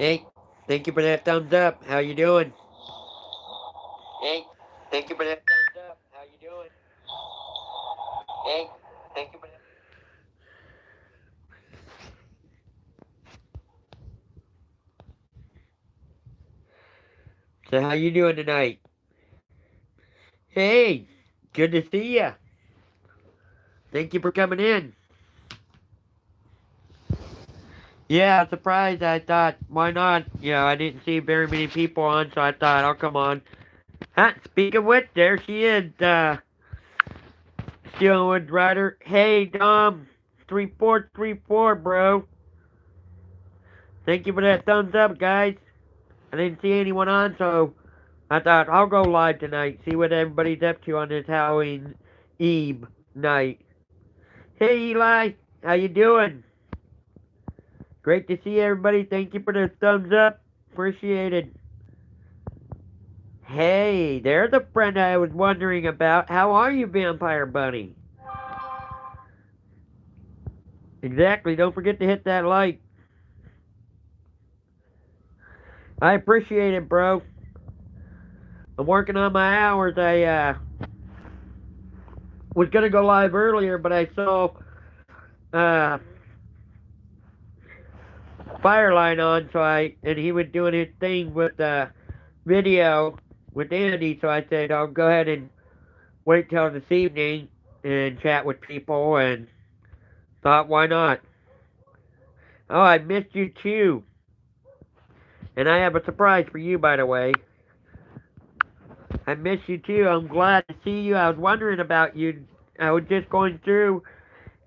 Hey, thank you for that thumbs up. How you doing? Hey, thank you for that thumbs up. How you doing? Hey, thank you for that. So how you doing tonight? Hey, good to see ya. Thank you for coming in. Yeah, I was surprised. I thought, why not? I didn't see very many people on, so I thought, I'll come on. Huh, speaking of which, there she is, Steelwood Rider. Hey, Dom, 3434, bro. Thank you for that thumbs up, guys. I didn't see anyone on, so I thought I'll go live tonight, see what everybody's up to on this Halloween Eve night. Hey, Eli, how you doing? Great to see everybody. Thank you for the thumbs up. Appreciated. Hey, there's a friend I was wondering about. How are you, Vampire Bunny? Exactly. Don't forget to hit that like. I appreciate it, bro. I'm working on my hours. I was gonna go live earlier, but I saw uh, Fireline on, and he was doing his thing with video with Andy, so I said I'll go ahead and wait till this evening and chat with people, and thought, why not? Oh, I missed you too. And I have a surprise for you, by the way. I miss you too. I'm glad to see you. I was wondering about you. I was just going through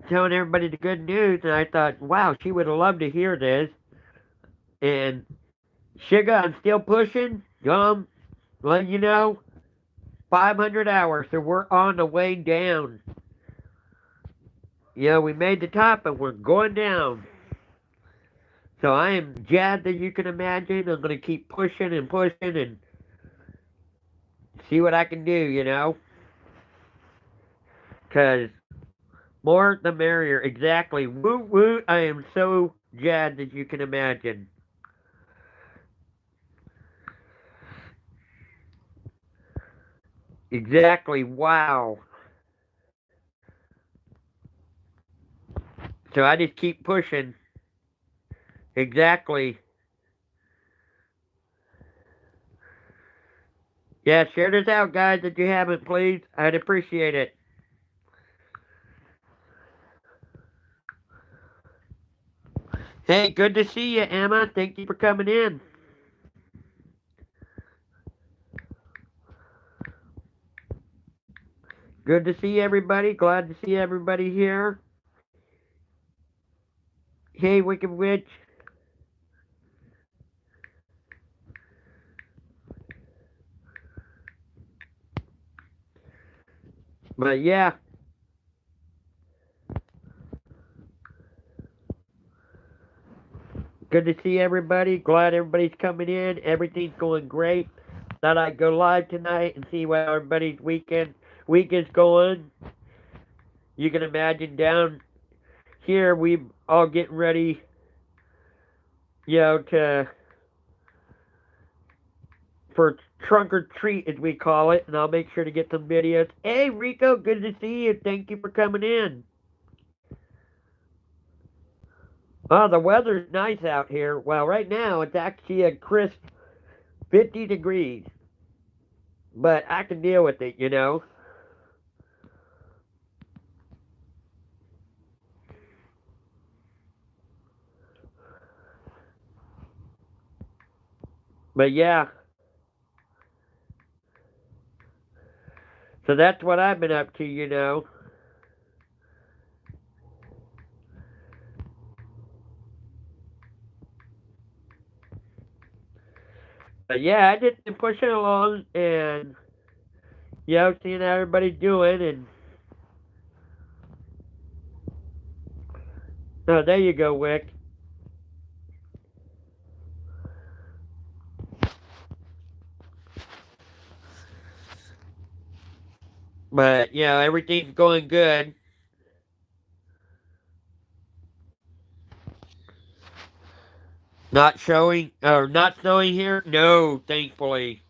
telling everybody the good news, and I thought, wow, she would have loved to hear this. And Sugar, I'm still pushing. Let you know, 500 hours, so we're on the way down. We made the top, but we're going down. So I am jazzed as you can imagine. I'm going to keep pushing and pushing and see what I can do. Because more the merrier. Exactly. Woot woot. I am so jazzed as you can imagine. Exactly. Wow. So I just keep pushing. Exactly. Yeah, share this out, guys, if you haven't, please. I'd appreciate it. Hey, good to see you, Emma. Thank you for coming in. Good to see everybody. Glad to see everybody here. Hey, Wicked Witch. But yeah. Good to see everybody. Glad everybody's coming in. Everything's going great. Thought I'd go live tonight and see what everybody's week is going. You can imagine down here we all getting ready, to for trunk or treat as we call it, and I'll make sure to get some videos. Hey Rico, good to see you. Thank you for coming in. Oh, the weather's nice out here. Well, right now it's actually a crisp 50 degrees, but I can deal with it. But yeah, so that's what I've been up to. But yeah, I just been pushing along and seeing how everybody's doing, and oh, there you go, Wick. But everything's going good. Not showing or not snowing here? No, thankfully.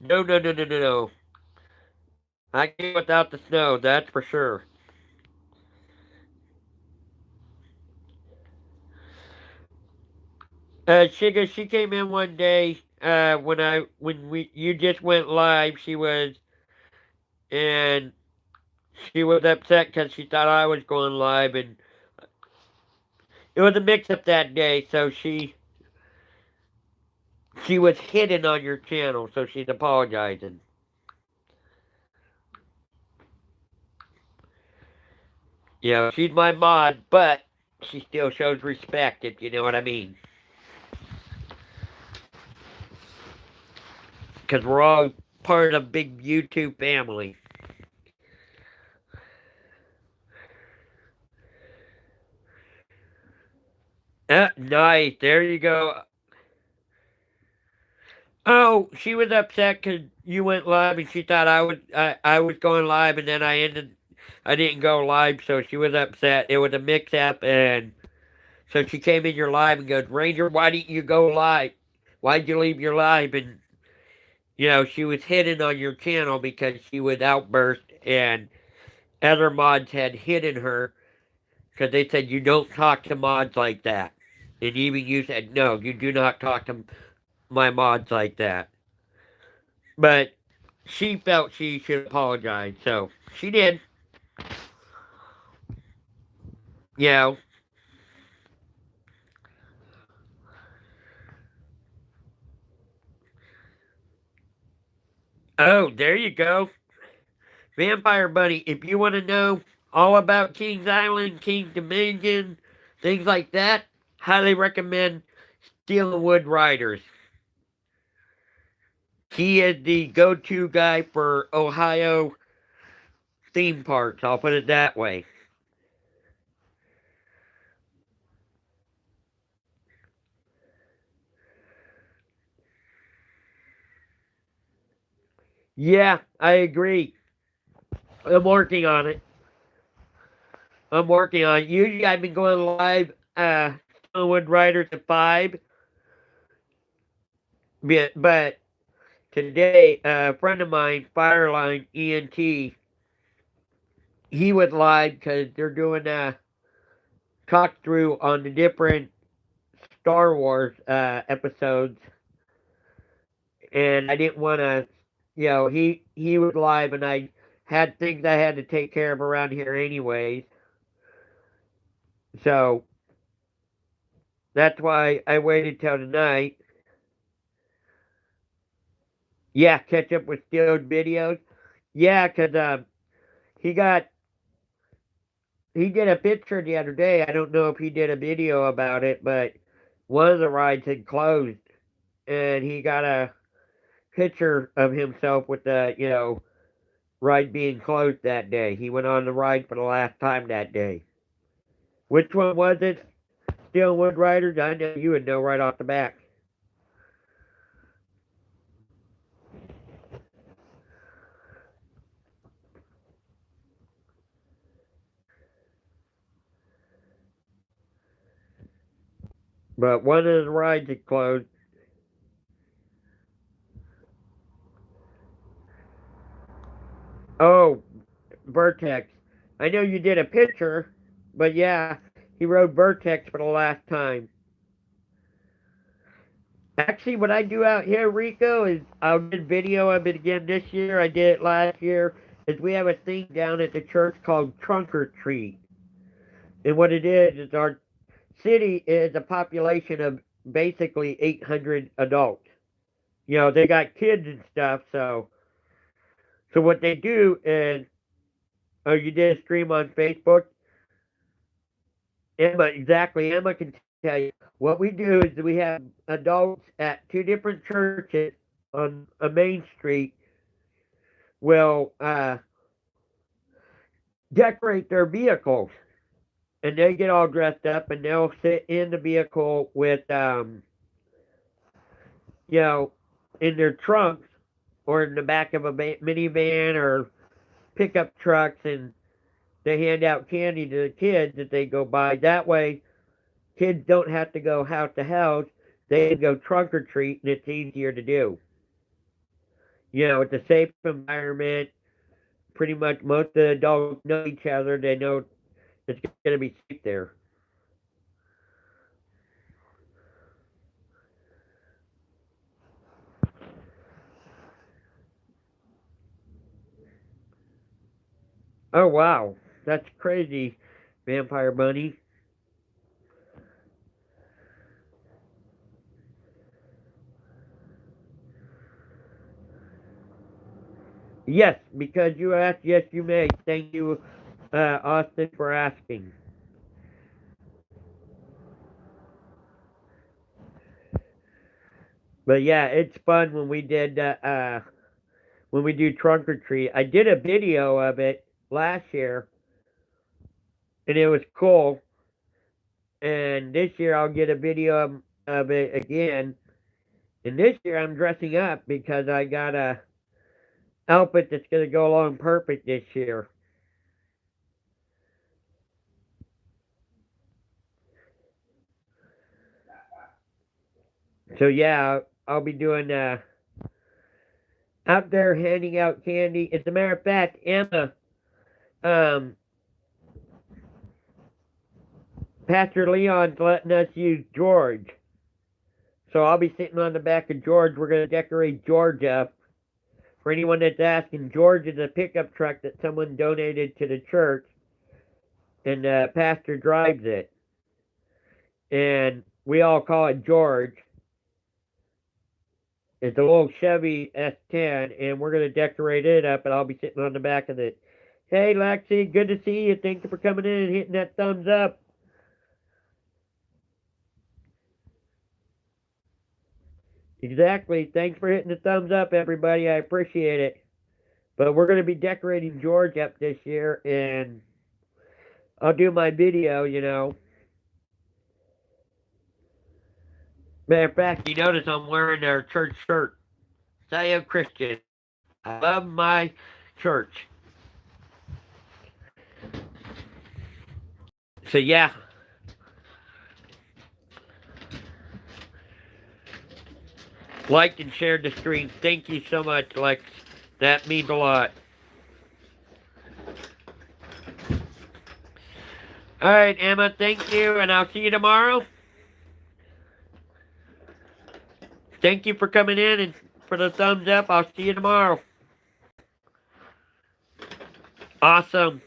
No, no, no, no, no, no. I can do without the snow, that's for sure. She came in one day when you just went live. And she was upset because she thought I was going live, and it was a mix-up that day. So she was hidden on your channel, so she's apologizing. She's my mod, but she still shows respect, if you know what I mean. Because we're all part of a big YouTube family. Nice. There you go. Oh, she was upset because you went live and she thought I was going live and then I didn't go live, so she was upset. It was a mix up, and so she came in your live and goes, Ranger, why didn't you go live? Why'd you leave your live? And she was hidden on your channel because she would outburst, and other mods had hidden her because they said you don't talk to mods like that. And even you said, no, you do not talk to my mods like that. But she felt she should apologize, so she did. You know. Oh, there you go. Vampire Bunny, if you want to know all about King's Island, King's Dominion, things like that, highly recommend Steel and Wood Riders. He is the go-to guy for Ohio theme parks, I'll put it that way. Yeah, I agree. I'm working on it. I'm working on it. Usually I've been going live Wood Riders at 5. But today, a friend of mine, Fireline ENT, he was live because they're doing a talk through on the different Star Wars episodes, and I didn't want to, he was live, and I had things I had to take care of around here anyways, so that's why I waited till tonight. Yeah, catch up with Steeled videos. Yeah, because he got he did a picture the other day. I don't know if he did a video about it, but one of the rides had closed, and he got a picture of himself with the ride being closed that day. He went on the ride for the last time that day. Which one was it? Steelwood Riders? I know you would know right off the bat. But one of the rides had closed. Oh, Vertex. I know you did a picture, but yeah, he rode Vertex for the last time. Actually, what I do out here, Rico, is I'll do video of it again this year. I did it last year. Is we have a thing down at the church called Trunk or Treat. And what it is our city is a population of basically 800 adults. They got kids and stuff, so what they do is, oh, you did a stream on Facebook? Emma, exactly. Emma can tell you. What we do is we have adults at two different churches on a main street will decorate their vehicles, and they get all dressed up, and they'll sit in the vehicle with, in their trunks or in the back of a minivan or pickup trucks, and they hand out candy to the kids that they go by. That way, kids don't have to go house to house. They can go trunk or treat, and it's easier to do. It's a safe environment. Pretty much most of the adults know each other. They know it's going to be safe there. Oh, wow. That's crazy, Vampire Bunny. Yes, because you asked, yes, you may. Thank you, Austin, for asking. But yeah, it's fun when we do trunk or treat. I did a video of it last year, and it was cool. And this year I'll get a video of it again. And this year I'm dressing up because I got a outfit that's gonna go along perfect this year. So yeah, I'll be doing out there handing out candy. As a matter of fact, Emma, um, Pastor Leon's letting us use George. So I'll be sitting on the back of George. We're gonna decorate George up. For anyone that's asking, George is a pickup truck that someone donated to the church, and Pastor drives it. And we all call it George. It's a little Chevy S10, and we're going to decorate it up, and I'll be sitting on the back of it. Hey, Lexi, good to see you. Thank you for coming in and hitting that thumbs up. Exactly. Thanks for hitting the thumbs up, everybody. I appreciate it. But we're going to be decorating George up this year, and I'll do my video. Matter of fact, you notice I'm wearing our church shirt. Saya Christian. I love my church. So yeah. Liked and shared the stream. Thank you so much, Lex. That means a lot. All right, Emma, thank you, and I'll see you tomorrow. Thank you for coming in and for the thumbs up. I'll see you tomorrow. Awesome.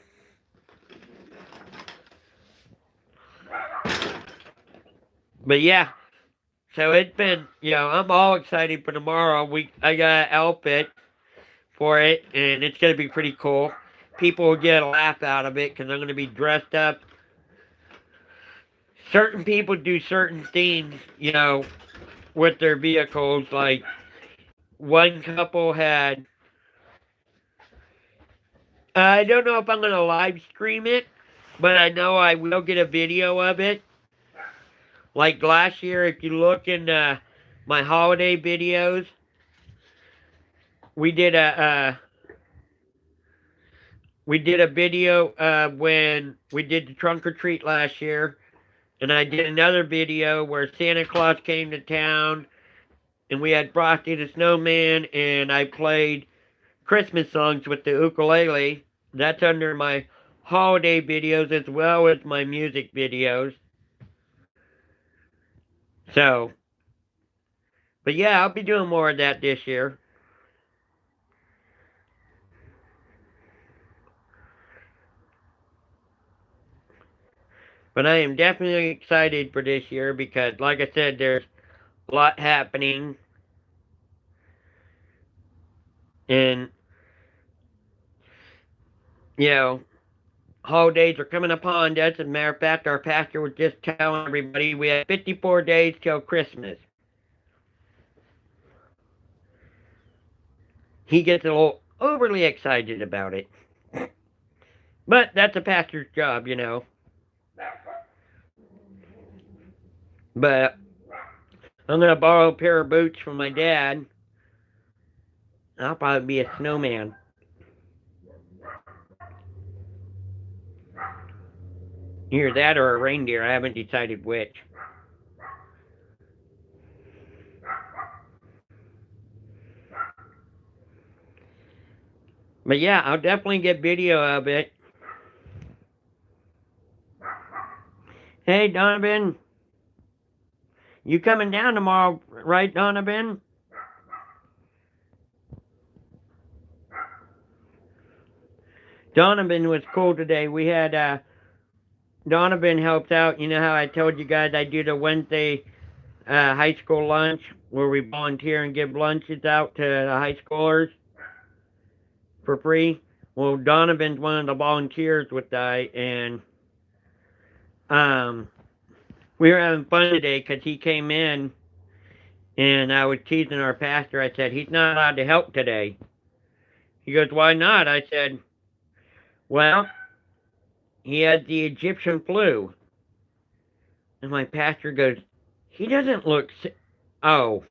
But yeah, so it's been, I'm all excited for tomorrow. I got an outfit for it, and it's going to be pretty cool. People will get a laugh out of it because I'm going to be dressed up. Certain people do certain things, with their vehicles. Like one couple had, I don't know if I'm going to live stream it, but I know I will get a video of it. Like last year, if you look in my holiday videos, we did a video when we did the trunk or treat last year, and I did another video where Santa Claus came to town, and we had Frosty the Snowman, and I played Christmas songs with the ukulele. That's under my holiday videos as well as my music videos. So, but yeah, I'll be doing more of that this year. But I am definitely excited for this year because, like I said, there's a lot happening. And, holidays are coming upon us. As a matter of fact, our pastor was just telling everybody we have 54 days till Christmas. He gets a little overly excited about it. But that's a pastor's job. But I'm going to borrow a pair of boots from my dad. I'll probably be a snowman. Either that or a reindeer. I haven't decided which. But yeah, I'll definitely get video of it. Hey, Donovan. You coming down tomorrow, right, Donovan? Donovan was cool today. We had, Donovan helps out. You know how I told you guys I do the Wednesday high school lunch where we volunteer and give lunches out to the high schoolers for free? Well, Donovan's one of the volunteers with that, and we were having fun today because he came in, and I was teasing our pastor. I said, he's not allowed to help today. He goes, why not? I said, well, he has the Egyptian flu. And my pastor goes, he doesn't look sick. Oh.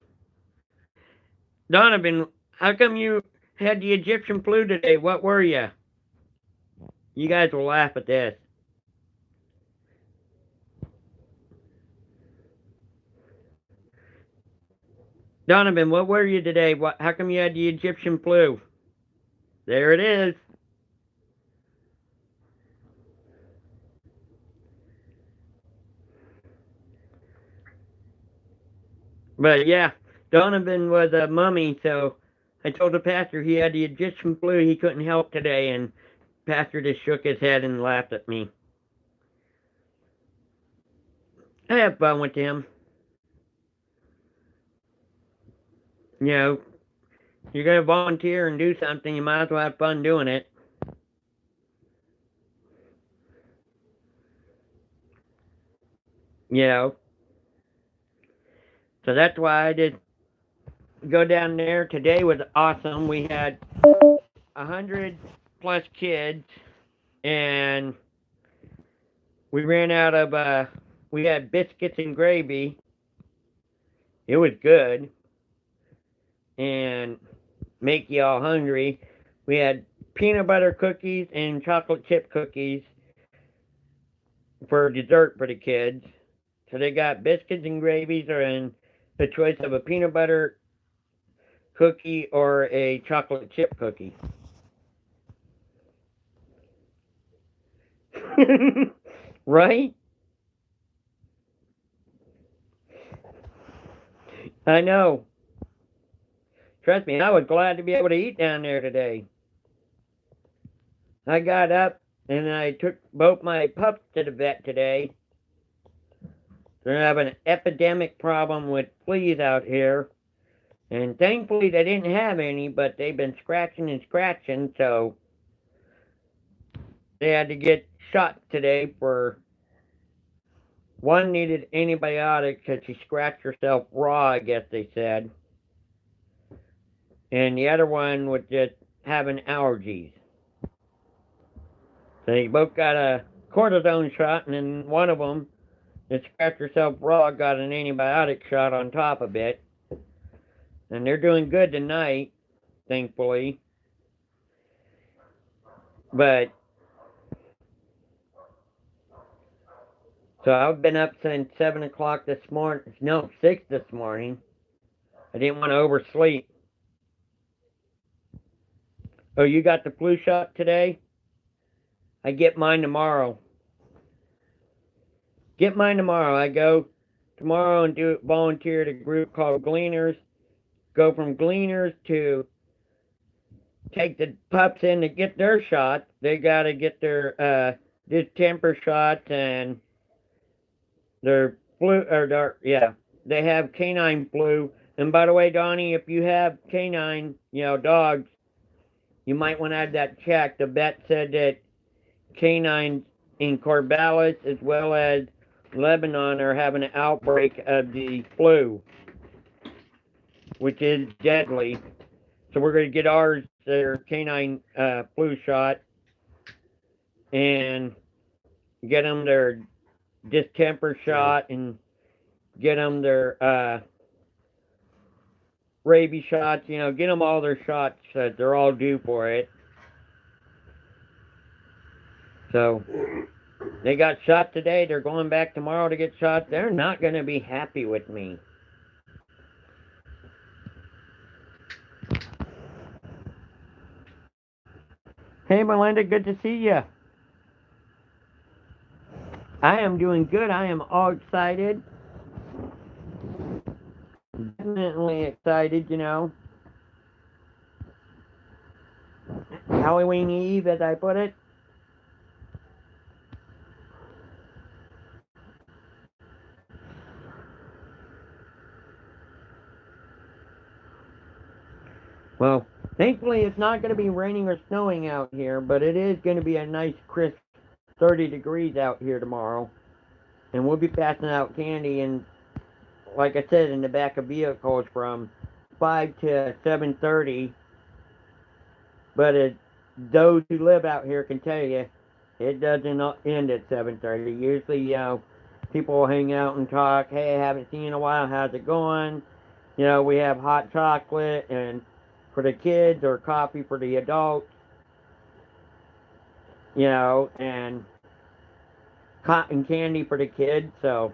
Donovan, how come you had the Egyptian flu today? What were you? You guys will laugh at this. Donovan, what were you today? How come you had the Egyptian flu? There it is. But yeah, Donovan was a mummy, so I told the pastor he had the Egyptian flu. He couldn't help today, and pastor just shook his head and laughed at me. I have fun with him. You know, you're going to volunteer and do something, you might as well have fun doing it. You know. So that's why I did go down there. Today was awesome. We had 100 plus kids, and we ran out of, we had biscuits and gravy. It was good. And make you all hungry. We had peanut butter cookies and chocolate chip cookies for dessert for the kids. So they got biscuits and gravies, or in the choice of a peanut butter cookie or a chocolate chip cookie. Right? I know. Trust me, I was glad to be able to eat down there today. I got up and I took both my pups to the vet today. They're having an epidemic problem with fleas out here. And thankfully they didn't have any, but they've been scratching and scratching, so they had to get shot today for... One needed antibiotics because she scratched herself raw, I guess they said. And the other one was just having allergies. So they both got a cortisone shot, and then one of them that scratched herself raw got an antibiotic shot on top of it. And they're doing good tonight, thankfully. But so I've been up since 7 o'clock this morning. No, 6 this morning. I didn't want to oversleep. Oh, you got the flu shot today? I get mine tomorrow. Get mine tomorrow. I go tomorrow and volunteer at a group called Gleaners. Go from Gleaners to take the pups in to get their shots. They got to get their distemper shots and their flu, or they have canine flu. And by the way, Donnie, if you have canine, dogs, you might want to have that checked. The vet said that canines in Corvallis as well as Lebanon are having an outbreak of the flu, which is deadly. So we're going to get ours, their canine flu shot, and get them their distemper shot, and get them their rabies shots, get them all their shots. They're all due for it. So, They got shot today. They're going back tomorrow to get shot. They're not going to be happy with me. Hey, Melinda, good to see you. I am doing good. I am all excited. Definitely excited, you know. Halloween Eve, as I put it. Well, thankfully it's not going to be raining or snowing out here, but it is going to be a nice crisp 30 degrees out here tomorrow. And we'll be passing out candy, and like I said, in the back of vehicles from 5 to 7:30. But those who live out here can tell you, it doesn't end at 7:30. Usually, people will hang out and talk. Hey, I haven't seen you in a while. How's it going? We have hot chocolate and for the kids or coffee for the adults. And cotton candy for the kids. So,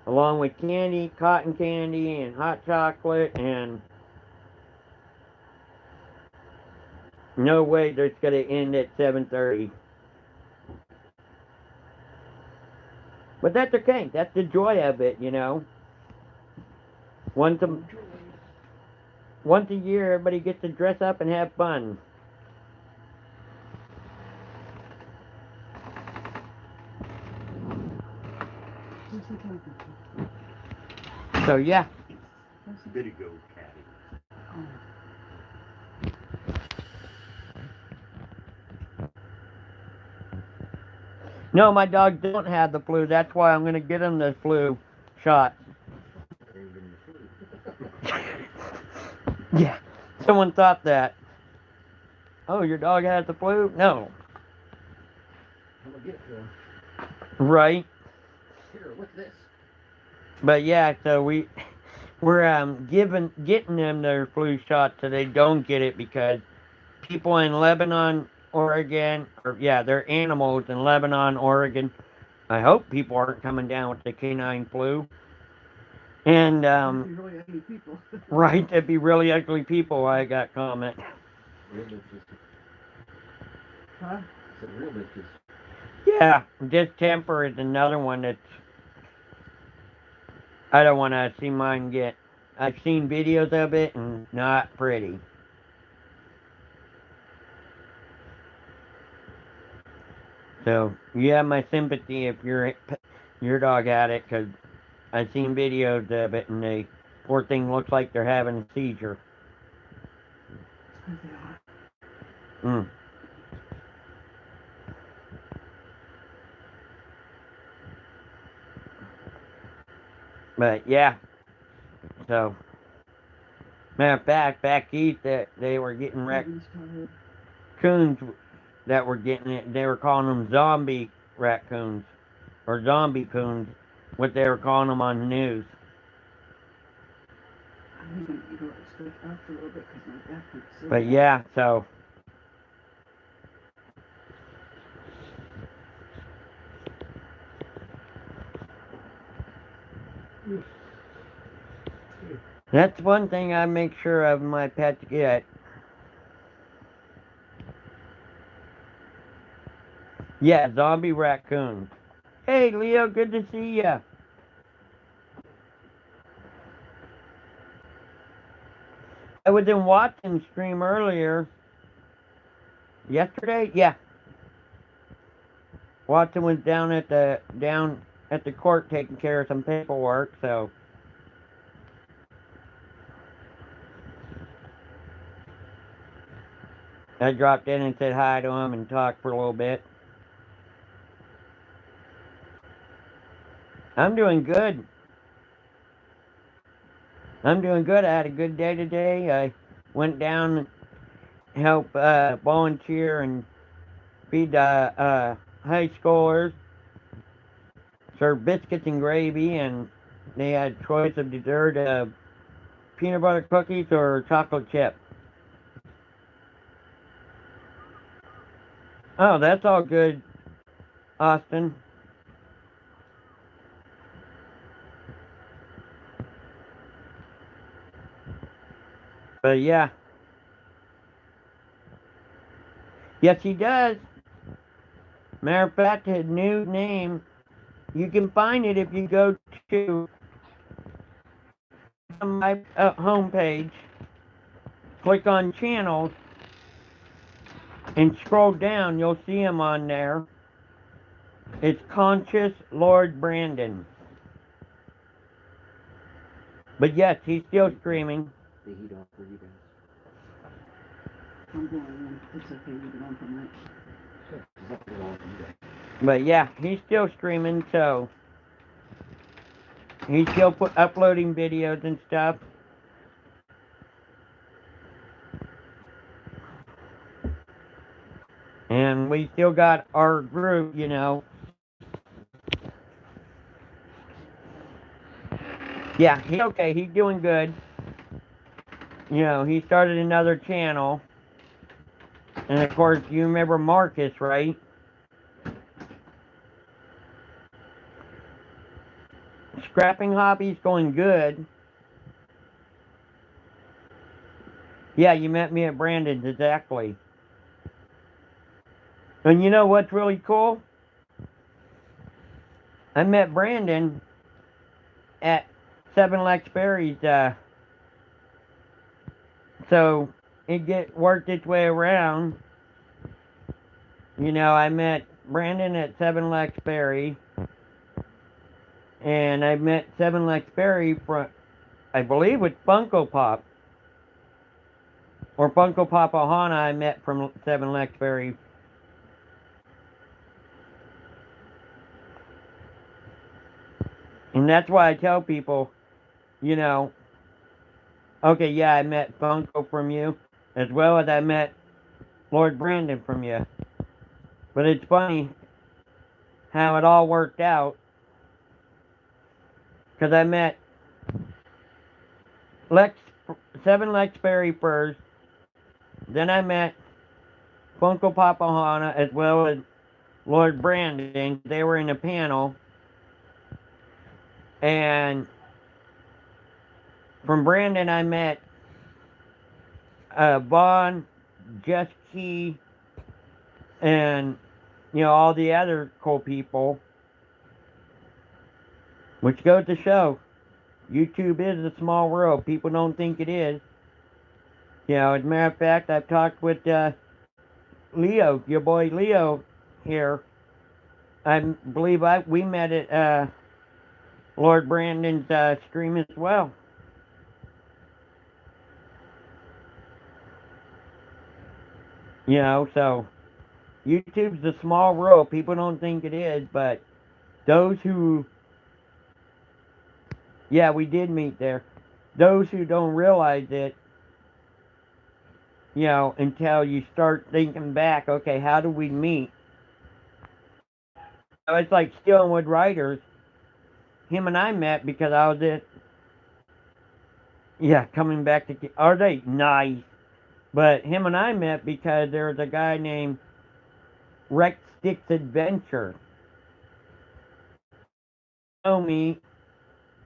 along with candy, cotton candy, and hot chocolate, and no way that's going to end at 7:30. But that's okay. That's the joy of it, Once a year, everybody gets to dress up and have fun. So, yeah. Video caddy. No, my dogs don't have the flu. That's why I'm going to get them the flu shot. Yeah, someone thought that. Oh, your dog has the flu? No. I'm gonna get it to him. Right. Here, what's this? But yeah, so we're getting them their flu shot so they don't get it, because people in Lebanon, Oregon, they're animals in Lebanon, Oregon. I hope people aren't coming down with the canine flu. And Really ugly people. right, that'd be really ugly people. I got comment. Real bitches. Huh? I said real bitches. Yeah, distemper is another one that I don't want to see mine get. I've seen videos of it and not pretty. So you have my sympathy if your dog had it, because I've seen videos of it and the poor thing looks like they're having a seizure. Mm. But yeah, so matter of fact, back east that they were getting raccoons that were getting it. They were calling them zombie raccoons or zombie coons, what they were calling them on the news. But yeah, so. That's one thing I make sure of my pets get. Yeah, zombie raccoons. Hey, Leo, good to see ya. I was in Watson's stream earlier. Yesterday? Yeah. Watson was down at the court taking care of some paperwork, so. I dropped in and said hi to him and talked for a little bit. I'm doing good. I had a good day today. I went down and helped volunteer and feed the high schoolers. Served biscuits and gravy, and they had choice of dessert of peanut butter cookies or chocolate chip. Oh, that's all good. Austin. But yeah. Yes, he does. Matter of fact, his new name, you can find it if you go to my homepage, click on channels, and scroll down. You'll see him on there. It's Conscious Lord Brandon. But yes, he's still streaming. The heat off for you guys. I'm going in. It's okay, you can open it. Sure. Exactly all for you guys. But yeah, he's still streaming, so he's still uploading videos and stuff. And we still got our group, you know. Yeah, he's okay. He's doing good. You know, he started another channel. And of course, you remember Marcus, right? Scrapping hobby's going good. Yeah, you met me at Brandon's, exactly. And you know what's really cool? I met Brandon at 7 Lex Berry's, so it worked its way around. You know, I met Brandon at 7 Lex Berry, and I met 7 Lex Berry from, I believe, with Funko Pop. Or Funko Pop Ohana I met from 7 Lex Berry. And that's why I tell people, you know, okay, yeah, I met Funko from you, as well as I met Lord Brandon from you. But it's funny how it all worked out. Because I met 7 Lex Berry first. Then I met Funko Pop Ohana as well as Lord Brandon. They were in a panel. And from Brandon I met Vaughn, Just Key, and, you know, all the other cool people. Which goes to show, YouTube is a small world. People don't think it is. You know, as a matter of fact, I've talked with Leo, your boy Leo here. I believe we met at Lord Brandon's stream as well. You know, so YouTube's a small world. People don't think it is, but those who, yeah, we did meet there. Those who don't realize it, you know, until you start thinking back, okay, how do we meet? It's like Steelwood Writers. Him and I met because I was at, yeah, coming back to, are they? Nice. But him and I met because there was a guy named Rex Sticks Adventure. You know me,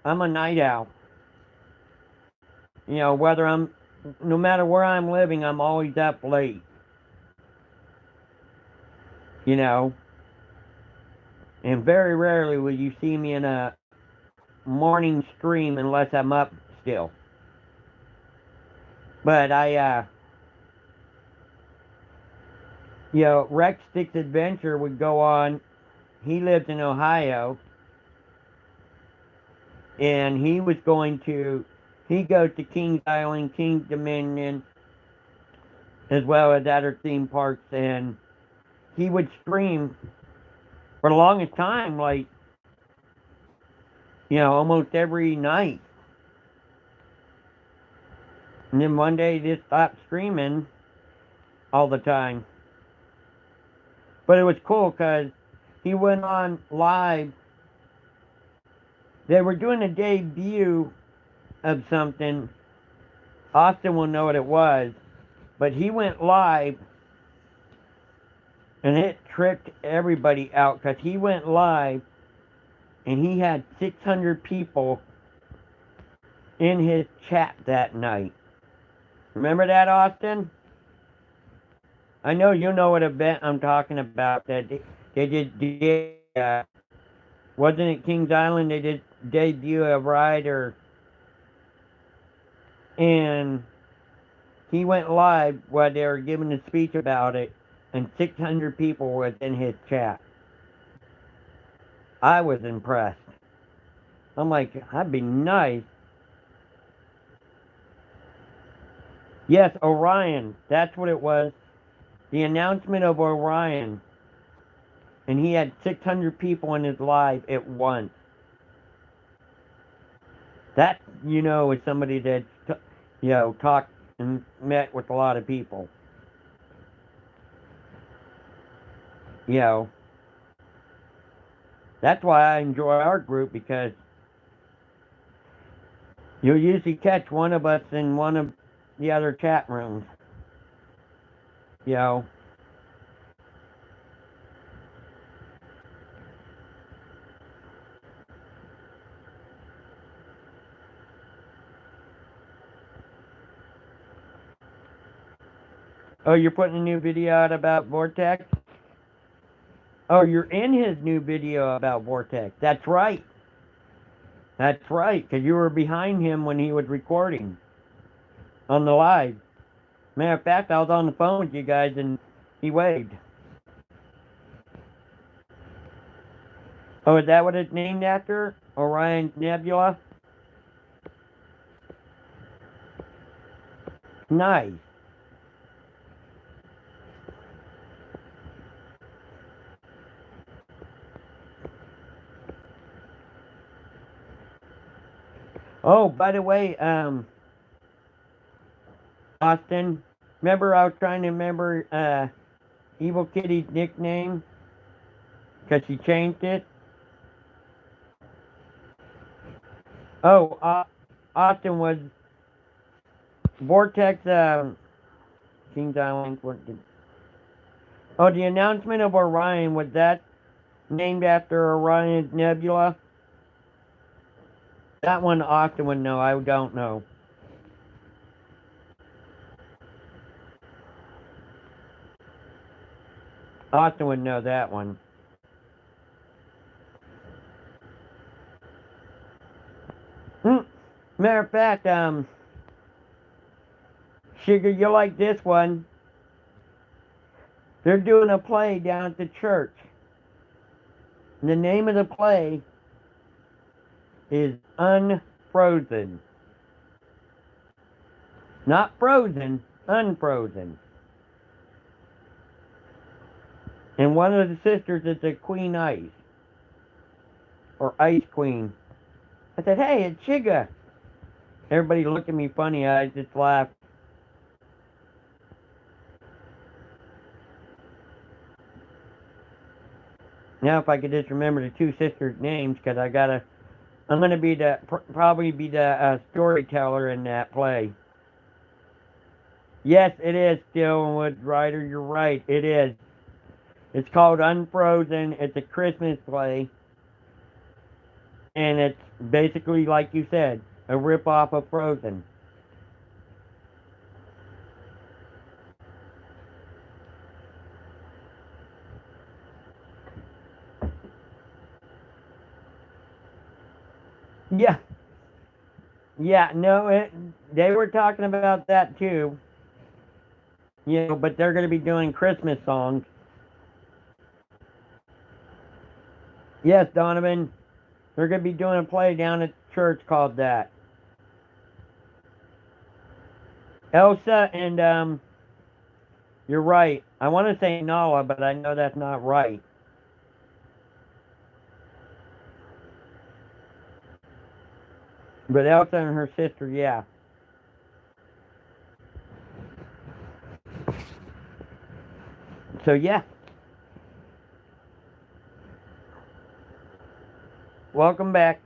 I'm a night owl. You know, no matter where I'm living, I'm always up late. You know, and very rarely will you see me in a morning stream unless I'm up still. But you know, Rex Sticks Adventure would go on. He lived in Ohio, and he was he goes to Kings Island, Kings Dominion, as well as other theme parks, and he would stream for the longest time, like, you know, almost every night. And then one day he just stopped streaming all the time. But it was cool because he went on live. They were doing a debut of something. Austin will know what it was. But he went live And it tripped everybody out because he went live and he had 600 people in his chat that night. Remember that, Austin? I know you know what event I'm talking about. That they did, wasn't it Kings Island? They did debut a rider, and he went live while they were giving a speech about it, and 600 people was in his chat. I was impressed. I'm like, that'd be nice. Yes, Orion. That's what it was. The announcement of Orion. And he had 600 people in his live at once. That, is somebody that, talked and met with a lot of people. That's why I enjoy our group, because you'll usually catch one of us in one of the other chat rooms. Oh, you're putting a new video out about Vortex? Oh, you're in his new video about Vortex. That's right. That's right, because you were behind him when he was recording on the live. Matter of fact, I was on the phone with you guys and he waved. Oh, is that what it's named after? Orion Nebula? Nice. Oh, by the way, Austin, remember I was trying to remember Evil Kitty's nickname? Because she changed it? Oh, Austin was Vortex, Kings Island. Oh, the announcement of Orion, was that named after Orion's Nebula? That one Austin would know, I don't know. Austin would know that one. Matter of fact, Sugar, you'll like this one. They're doing a play down at the church. And the name of the play is Unfrozen. Not frozen, unfrozen. And one of the sisters is a Queen Ice. Or Ice Queen. I said, hey, it's Sugar. Everybody looked at me funny. I just laughed. Now if I could just remember the two sisters' names, because I'm going to be probably be the storyteller in that play. Yes, it is, Stillwood Rider, you're right, it is. It's called Unfrozen, it's a Christmas play. And it's basically, like you said, a rip-off of Frozen. Yeah. Yeah, no, they were talking about that too. But they're going to be doing Christmas songs. Yes, Donovan. They're going to be doing a play down at church called that. Elsa and, you're right. I want to say Nala, but I know that's not right. But Elsa and her sister, yeah. So, yeah. Welcome back.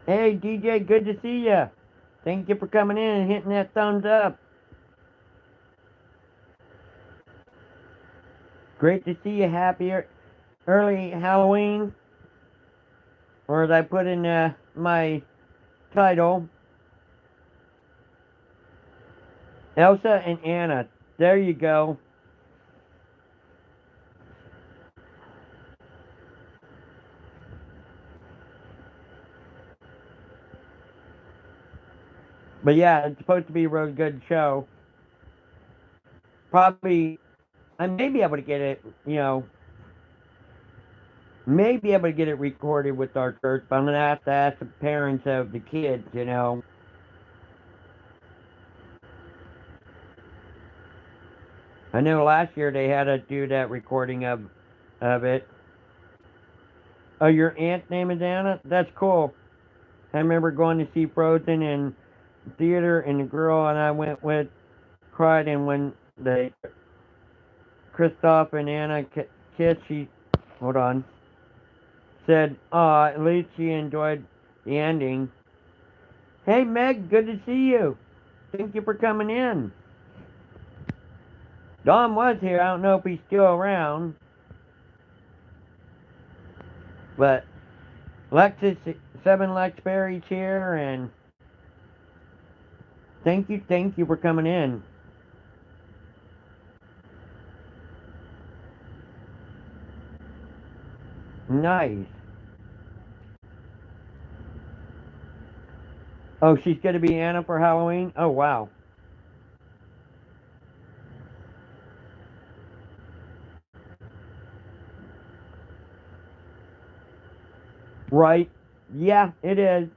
Hey, DJ, good to see ya. Thank you for coming in and hitting that thumbs up. Great to see you. Happy early Halloween. Or as I put in my title, Elsa and Anna. There you go. But yeah, it's supposed to be a really good show. Probably, I may be able to get it, may be able to get it recorded with our church, but I'm going to have to ask the parents of the kids, I know last year they had to do that recording of it. Oh, your aunt's name is Anna? That's cool. I remember going to see Frozen in theater, and the girl and I went with cried, and when they Kristoff and Anna kissed, she said, "Aw, at least she enjoyed the ending." Hey, Meg, good to see you. Thank you for coming in. Don was here. I don't know if he's still around. But Lexus, 7 Lex Berry's here, and thank you for coming in. Nice. Oh, she's going to be Anna for Halloween? Oh, wow. Right. Yeah, it is.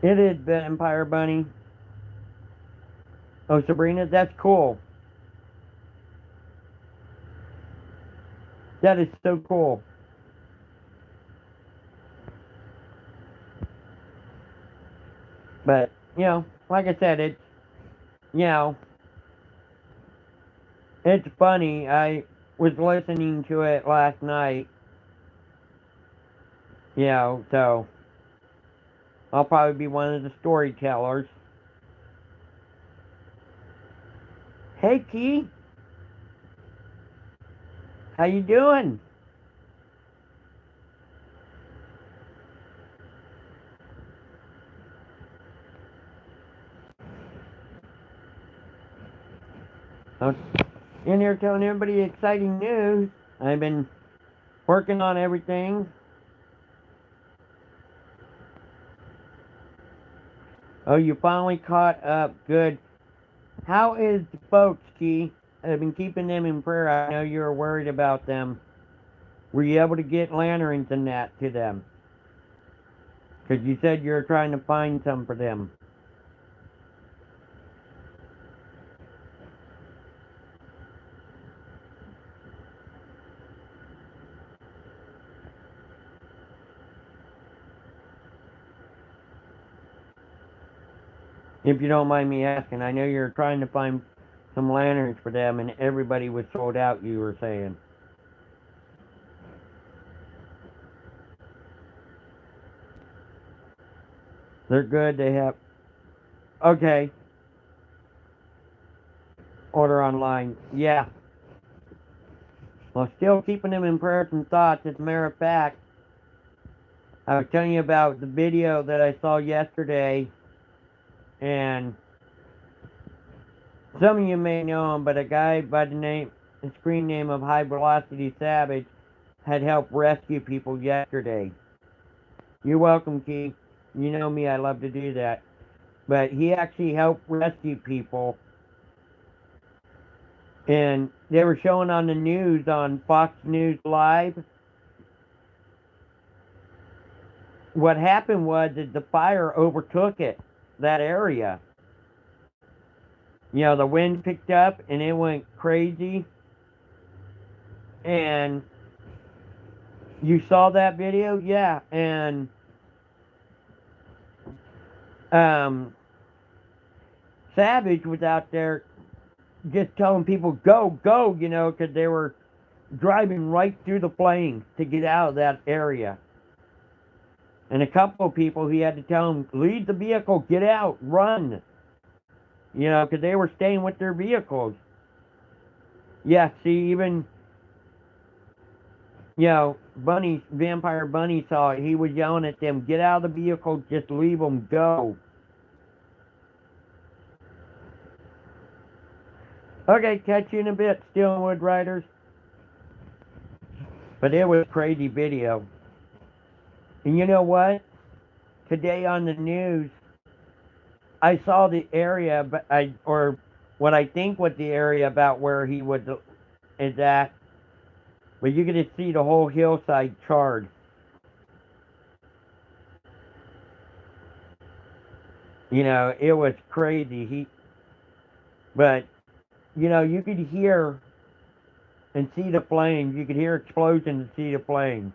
It is the Empire Bunny. Oh, Sabrina, that's cool. That is so cool. But, like I said, it's, it's funny. I was listening to it last night. So I'll probably be one of the storytellers. Hey, Key. How you doing? I'm in here telling everybody exciting news. I've been working on everything. Oh, you finally caught up. Good. How is the folks, Key? I've been keeping them in prayer. I know you were worried about them. Were you able to get lanterns and that to them? Because you said you were trying to find some for them. If you don't mind me asking, I know you're trying to find some lanterns for them, and everybody was sold out, you were saying. They're good, they have... Okay. Order online. Yeah. Well, still keeping them in prayers and thoughts. As a matter of fact, I was telling you about the video that I saw yesterday, and some of you may know him, but a guy by the screen name of High Velocity Savage had helped rescue people yesterday. You're welcome, Keith. You know me, I love to do that. But he actually helped rescue people. And they were showing on the news on Fox News Live. What happened was that the fire overtook that area. The wind picked up and it went crazy. And you saw that video? Yeah. And Savage was out there just telling people, go, because they were driving right through the flames to get out of that area. And a couple of people, he had to tell them, leave the vehicle, get out, run. You know, because they were staying with their vehicles. Yeah, see, even, you know, Vampire Bunny saw it. He was yelling at them, get out of the vehicle, just leave them, go. Okay, catch you in a bit, Steelwood Riders. But it was a crazy video. And you know what? Today on the news, I saw the area, or what I think was the area about where he is at. But you get to see the whole hillside charred. You know, it was crazy. But you know, you could hear and see the flames. You could hear explosions and see the flames.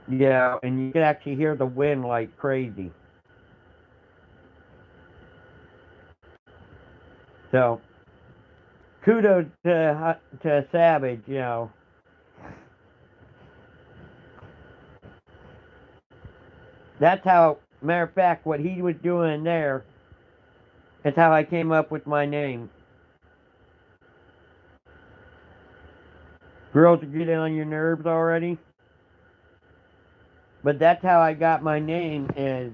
Yeah, and you could actually hear the wind like crazy. So, kudos to Savage, you know. That's how, matter of fact, what he was doing there is how I came up with my name. Girls are getting on your nerves already? But that's how I got my name, is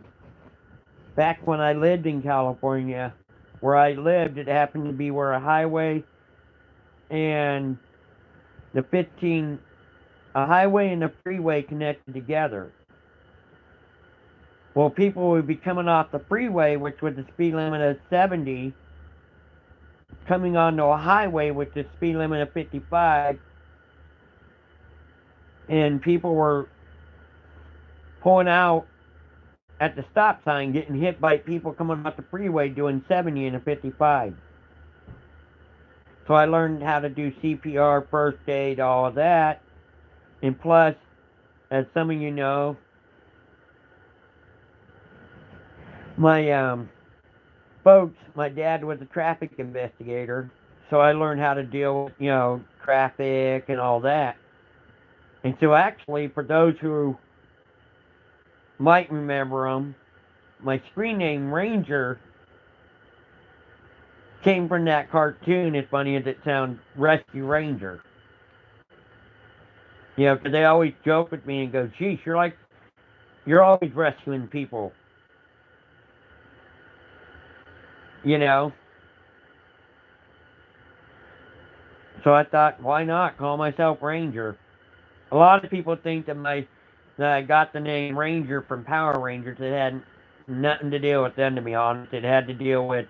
back when I lived in California. Where I lived, it happened to be where a highway and a highway and a freeway connected together. Well, people would be coming off the freeway, which was the speed limit of 70, coming onto a highway with the speed limit of 55, and people were pulling out at the stop sign, getting hit by people coming off the freeway doing 70 and a 55. So I learned how to do CPR, first aid, all of that. And plus, as some of you know, my my dad was a traffic investigator, so I learned how to deal with, you know, traffic and all that. And so actually, for those who might remember them, my screen name, Ranger, came from that cartoon, as funny as it sounds, Rescue Ranger. You know, because they always joke with me and go, geez, you're always rescuing people. You know? So I thought, why not call myself Ranger? A lot of people think that I got the name Ranger from Power Rangers. It had nothing to do with them, to be honest. It had to deal with,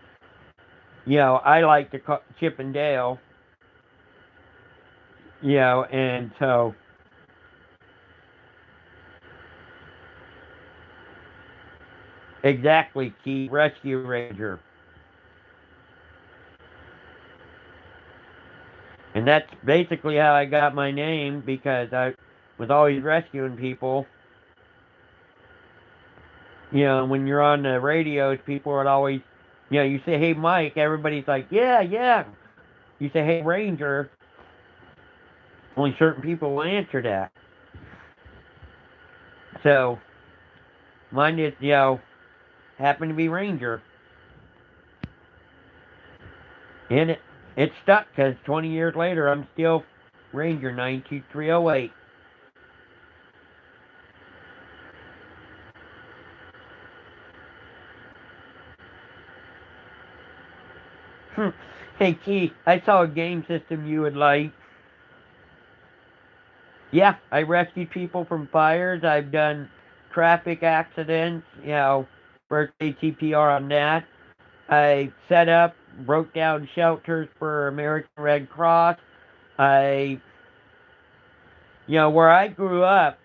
you know, I like to call Chip and Dale. You know, and so exactly, Key, Rescue Ranger. And that's basically how I got my name, because I was always rescuing people. You know, when you're on the radios, people would always, you know, you say, hey, Mike, everybody's like, yeah, yeah. You say, hey, Ranger, only certain people will answer that. So, mine is, you know, happened to be Ranger. And it stuck, because 20 years later, I'm still Ranger 92308. Hey, Key, I saw a game system you would like. Yeah, I rescued people from fires. I've done traffic accidents, you know, birthday TPR on that. I set up, broke down shelters for American Red Cross. You know, where I grew up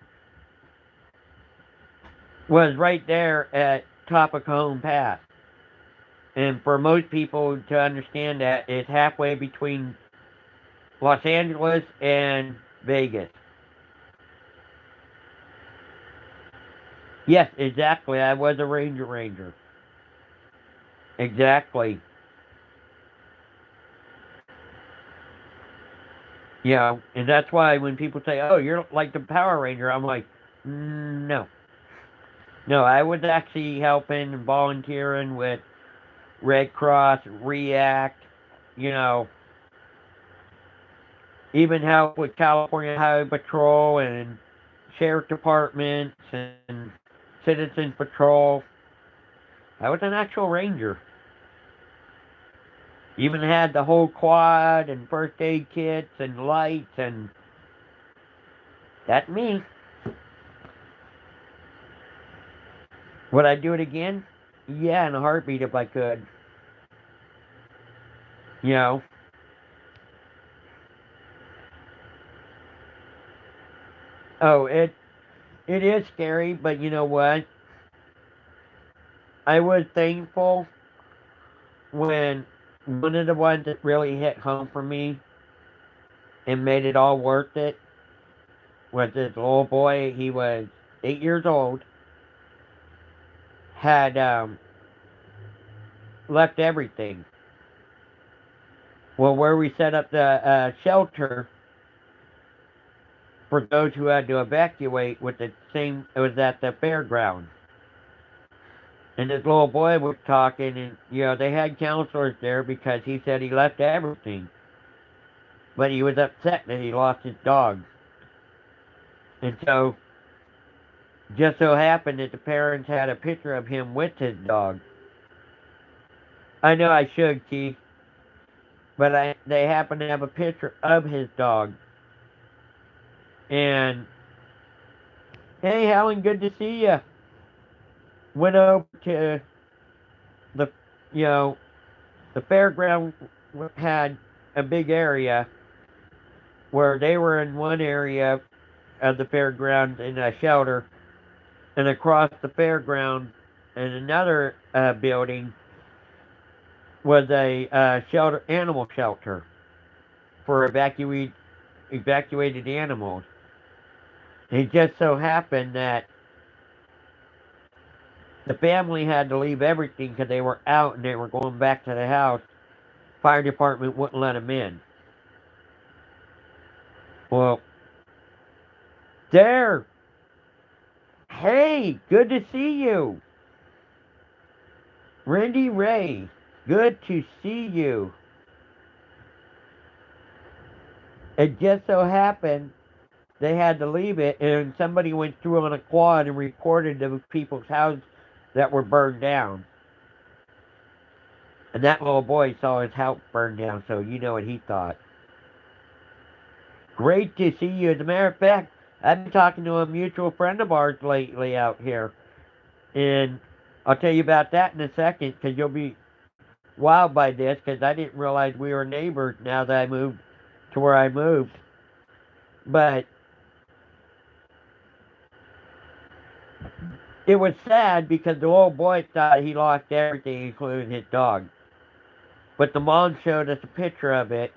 was right there at top of Cajon Pass. And for most people to understand that, it's halfway between Los Angeles and Vegas. Yes, exactly. I was a Ranger. Exactly. You know, and that's why when people say, "Oh, you're like the Power Ranger," I'm like, no, no. I was actually helping and volunteering with Red Cross, React, you know, even help with California Highway Patrol and sheriff departments and citizen patrol. I was an actual ranger. Even had the whole quad and first aid kits and lights, and that's me. Would I do it again? Yeah, in a heartbeat if I could. You know. Oh, it is scary, but you know what? I was thankful when one of the ones that really hit home for me and made it all worth it was this little boy. He was 8 years old, had left everything. Well, where we set up the shelter for those who had to evacuate with the same, it was at the fairground. And this little boy was talking, and you know they had counselors there because he said he left everything, but he was upset that he lost his dog. And so, just so happened that the parents had a picture of him with his dog. I know I should, Keith, but they happened to have a picture of his dog. And hey, Helen, good to see you. Went over to the, you know, the fairground had a big area where they were in one area of the fairground in a shelter, and across the fairground in another building was a shelter, animal shelter for evacuated animals. It just so happened that the family had to leave everything because they were out and they were going back to the house. Fire department wouldn't let them in. Well, there. Hey, good to see you. Randy Ray, good to see you. It just so happened they had to leave it, and somebody went through on a quad and reported the people's houses that were burned down. And that little boy saw his house burned down, so you know what he thought. Great to see you. As a matter of fact, I've been talking to a mutual friend of ours lately out here. And I'll tell you about that in a second, because you'll be wowed by this, because I didn't realize we were neighbors now that I moved to where I moved. But it was sad because the little boy thought he lost everything, including his dog. But the mom showed us a picture of it,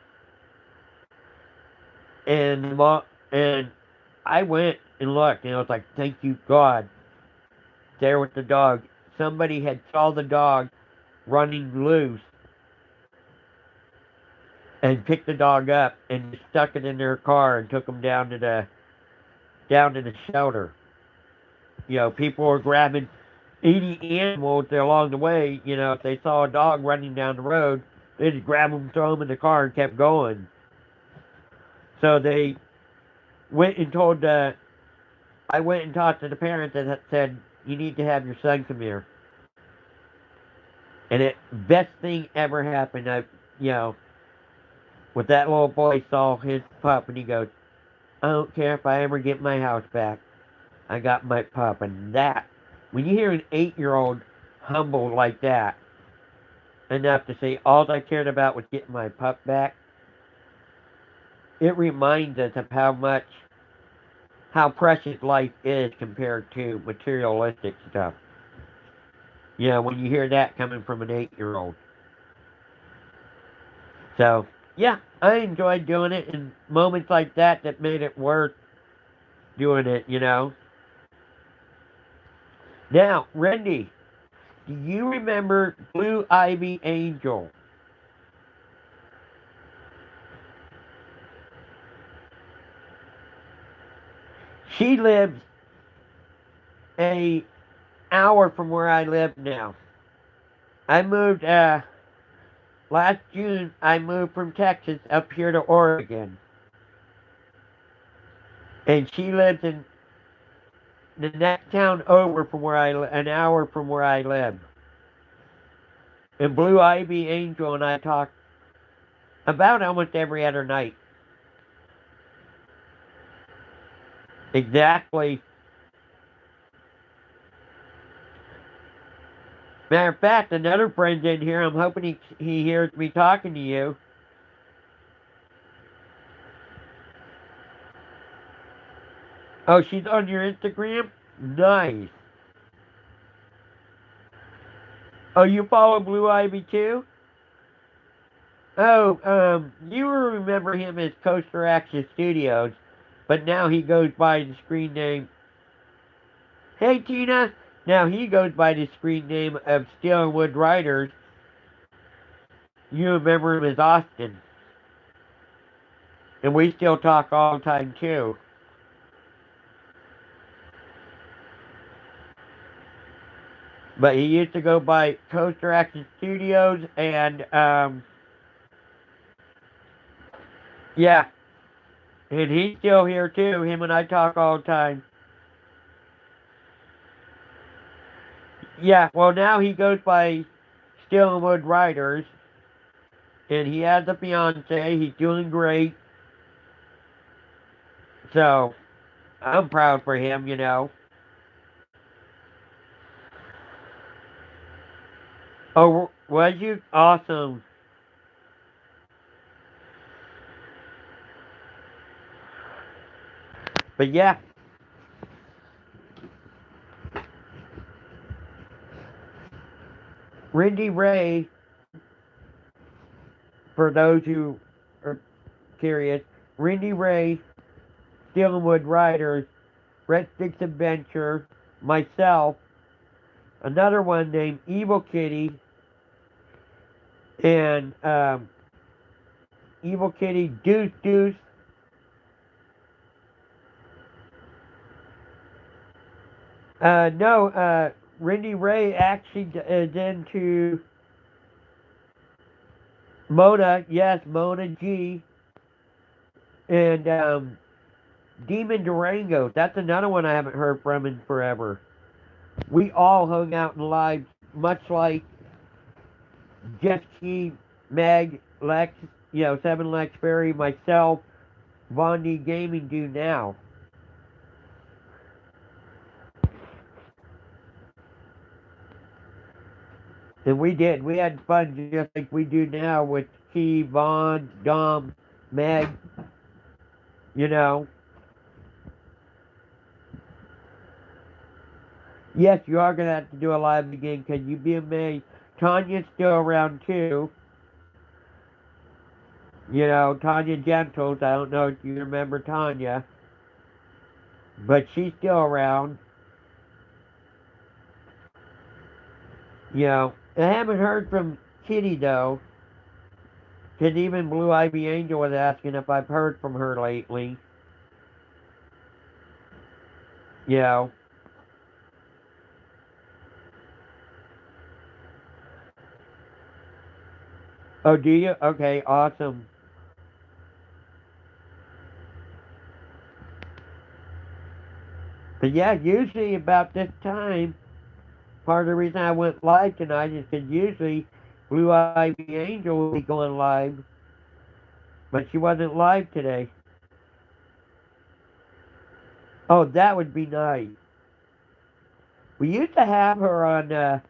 and I went and looked, and I was like, "Thank you, God." There with the dog. Somebody had saw the dog running loose and picked the dog up and stuck it in their car and took them down to the shelter. You know, people were grabbing 80 animals along the way. You know, if they saw a dog running down the road, they just grab them, throw them in the car, and kept going. So they went and told I went and talked to the parents and said, "You need to have your son come here." And it best thing ever happened. You know, with that little boy saw his pup and he goes, "I don't care if I ever get my house back. I got my pup." And that, when you hear an 8-year-old humble like that, enough to say all I cared about was getting my pup back, it reminds us of how precious life is compared to materialistic stuff. You know, when you hear that coming from an 8-year-old. So, yeah, I enjoyed doing it, and moments like that made it worth doing it, you know. Now, Randy, do you remember Blue Ivy Angel? She lives an hour from where I live now. I moved, last June, I moved from Texas up here to Oregon. And she lives in the next town over from where an hour from where I live. And Blue Ivy Angel and I talk about almost every other night. Exactly. Matter of fact, another friend's in here. I'm hoping he hears me talking to you. Oh, she's on your Instagram? Nice. Oh, you follow Blue Ivy too? Oh, you will remember him as Coaster Action Studios, but now he goes by the screen name. Hey, Tina! Now he goes by the screen name of Steel and Wood Riders. You remember him as Austin. And we still talk all the time too. But he used to go by Coaster Action Studios and, yeah. And he's still here too. Him and I talk all the time. Yeah, well now he goes by Steel and Wood Riders. And he has a fiance. He's doing great. So, I'm proud for him, you know. Oh, was you? Awesome. But yeah. Rindy Ray, for those who are curious, Rindy Ray, Steel and Wood Riders, Red Sticks Adventure, myself, another one named Evil Kitty, and Evil Kitty Deuce Deuce. No, Rindy Ray actually is into Mona, yes, Mona G, and Demon Durango. That's another one I haven't heard from in forever. We all hung out in live, much like Jeff Key, Meg, Lex, Seven Lex Ferry, myself, Von D Gaming do now. And we did. We had fun just like we do now with Key, Vaughn, Dom, Meg, you know. Yes, you are going to have to do a live again because you'd be amazed. Tanya's still around too. You know, Tanya Gentles. I don't know if you remember Tanya. But she's still around. You know, I haven't heard from Kitty though. Because even Blue Ivy Angel was asking if I've heard from her lately. You know. Oh, do you? Okay, awesome. But yeah, usually about this time, part of the reason I went live tonight is because usually Blue Ivy Angel will be going live. But she wasn't live today. Oh, that would be nice. We used to have her on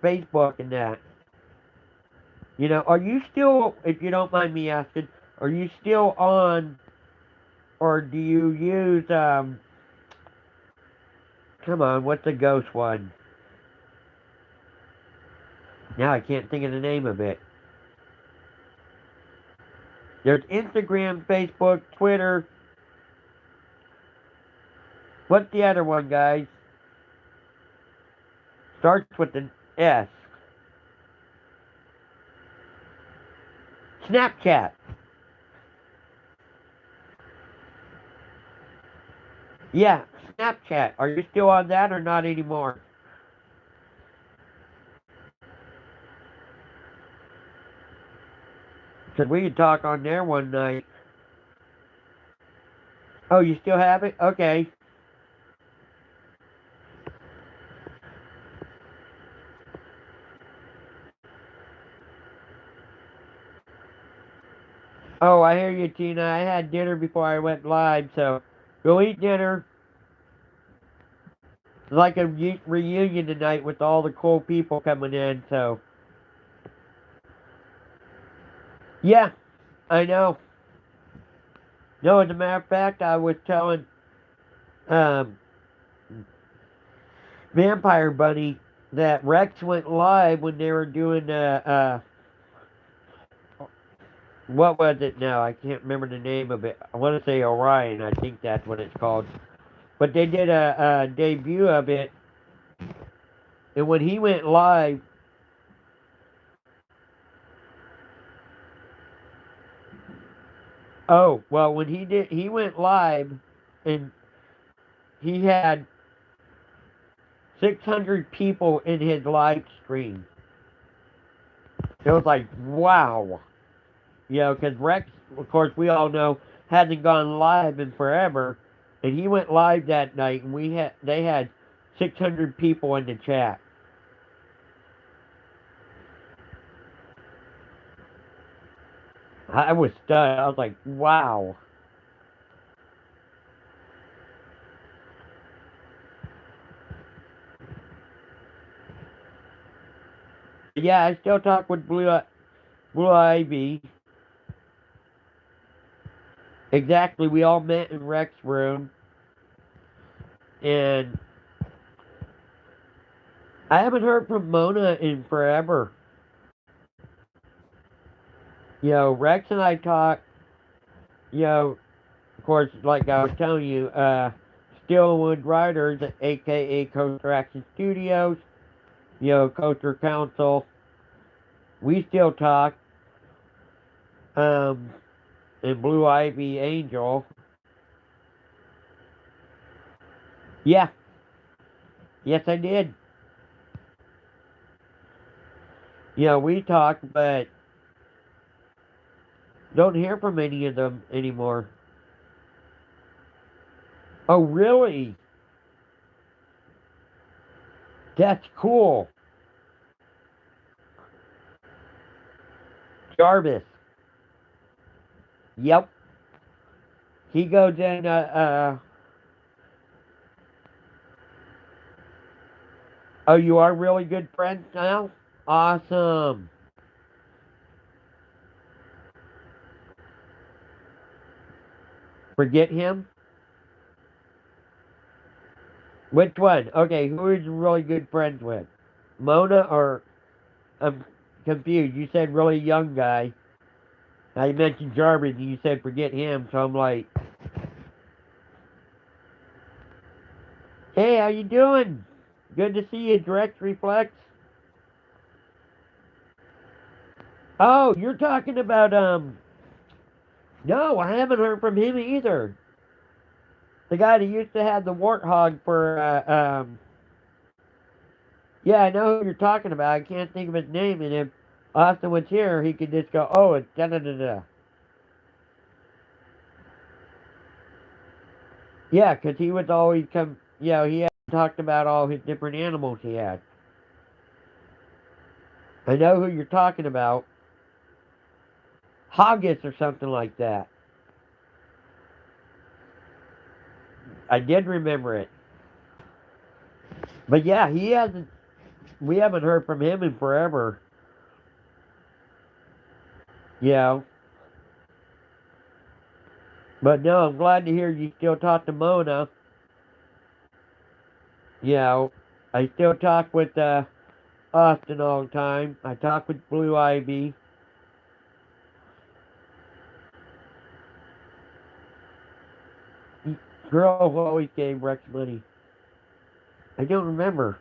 Facebook and that. You know, are you still, if you don't mind me asking, are you still on, or do you use, come on, what's the ghost one? Now I can't think of the name of it. There's Instagram, Facebook, Twitter. What's the other one, guys? Starts with an S. Snapchat. Yeah, Snapchat. Are you still on that or not anymore? Said we could talk on there one night. Oh, you still have it? Okay. Oh, I hear you, Tina. I had dinner before I went live, so go eat dinner. It's like a reunion tonight with all the cool people coming in, so. Yeah, I know. No, as a matter of fact, I was telling um, Vampire Bunny that Rex went live when they were doing what was it now? I can't remember the name of it. I want to say Orion. I think that's what it's called. But they did a debut of it, and when he went live, oh well, when he went live, and he had 600 people in his live stream. It was like wow, you know, because Rex, of course, we all know hasn't gone live in forever, and he went live that night, and they had 600 people in the chat. I was stunned. I was like, wow. Yeah, I still talk with Blue Ivy. Exactly, we all met in Rex's room, and I haven't heard from Mona in forever. You know, Rex and I talk. You know, of course, like I was telling you, Steelwood Riders, aka Coaster Action Studios, you know, Coaster Council. We still talk. And Blue Ivy Angel. Yeah, yes, I did. You know, we talk, but don't hear from any of them anymore. Oh, really? That's cool. Jarvis. Yep. He goes in, oh, you are really good friends now? Awesome. Forget him? Which one? Okay, who is really good friends with? Mona or, I'm confused. You said really young guy. Now you mentioned Jarvis and you said forget him, so I'm like, hey, how you doing? Good to see you, Direct Reflex. Oh, you're talking about, no, I haven't heard from him either. The guy that used to have the warthog for, yeah, I know who you're talking about. I can't think of his name, and if Austin was here, he could just go, oh, it's da-da-da-da. Yeah, because he was always he had talked about all his different animals he had. I know who you're talking about. Hoggus or something like that. I did remember it. But yeah, we haven't heard from him in forever. You know. But no, I'm glad to hear you still talk to Mona. You know, I still talk with Austin all the time. I talk with Blue Ivy. Girl who always gave Rex money. I don't remember.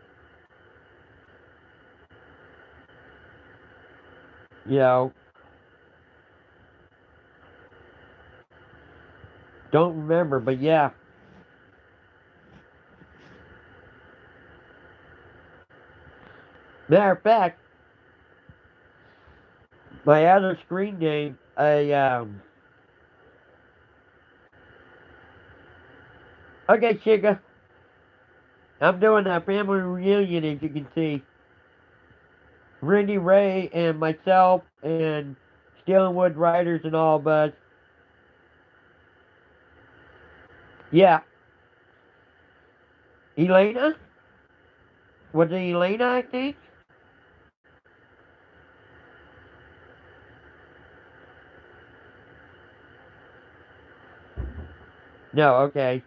You know, don't remember, but yeah. Matter of fact, my other screen name, okay, Chica, I'm doing a family reunion, as you can see. Randy Ray and myself and Steelwood Riders and all of us. Yeah. Elena? Was it Elena, I think? No, okay.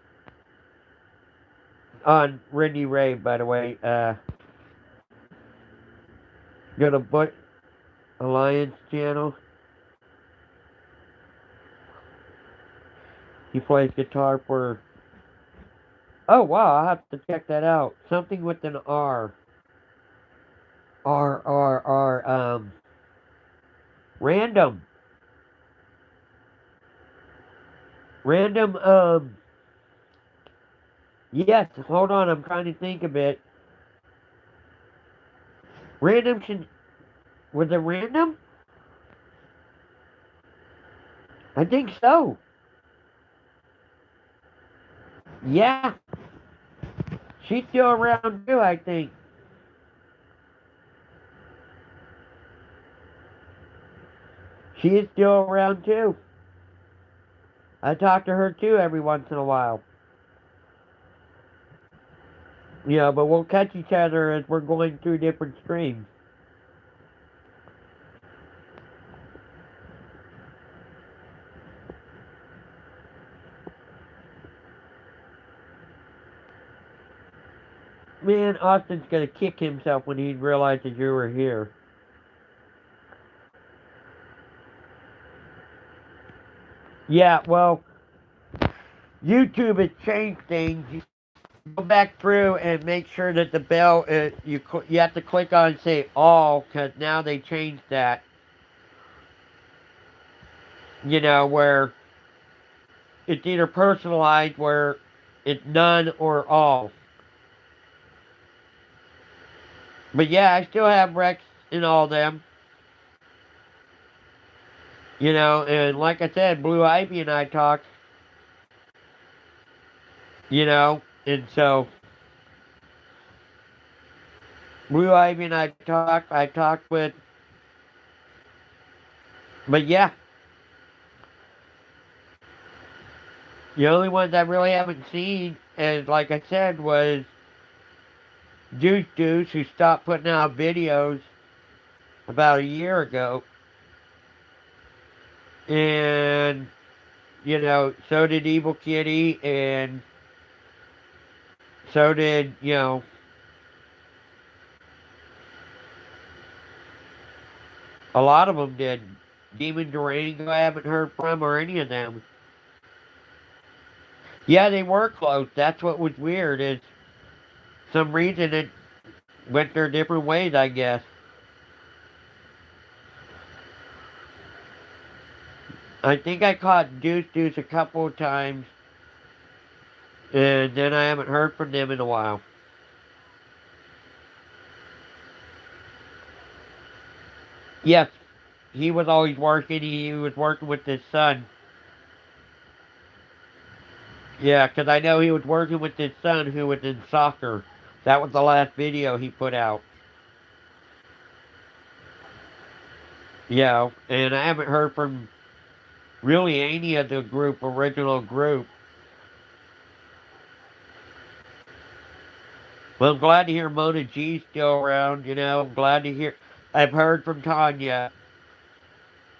On Randy Ray, by the way. Go to Butt Alliance channel. He plays guitar for... Oh, wow, I'll have to check that out. Something with an R. R, Random. Random, yes, hold on, I'm trying to think of it. Random should... Was it Random? I think so. Yeah. She's still around too, I think. She is still around too. I talk to her too every once in a while. Yeah, but we'll catch each other as we're going through different streams. Man, Austin's gonna kick himself when he realizes you were here. Yeah, well, YouTube has changed things. You go back through and make sure that the bell you have to click on and say all, because now they changed that. You know, where it's either personalized, where it's none or all. But yeah, I still have Rex in all them. You know, and like I said, Blue Ivy and I talked. You know, and so Blue Ivy and I talked. I talked with. But yeah, the only ones I really haven't seen, as like I said, was Deuce, who stopped putting out videos about a year ago. And, you know, so did Evil Kitty, and so did, you know, a lot of them did. Demon Durango, I haven't heard from, or any of them. Yeah, they were close. That's what was weird, is some reason it went their different ways, I guess. I think I caught Deuce a couple of times, and then I haven't heard from them in a while. Yes, he was always working. He was working with his son. Yeah, because I know he was working with his son who was in soccer. That was the last video he put out. Yeah, and I haven't heard from really any of the original group. Well, I'm glad to hear Mona G's still around, you know. I'm glad to hear. I've heard from Tanya,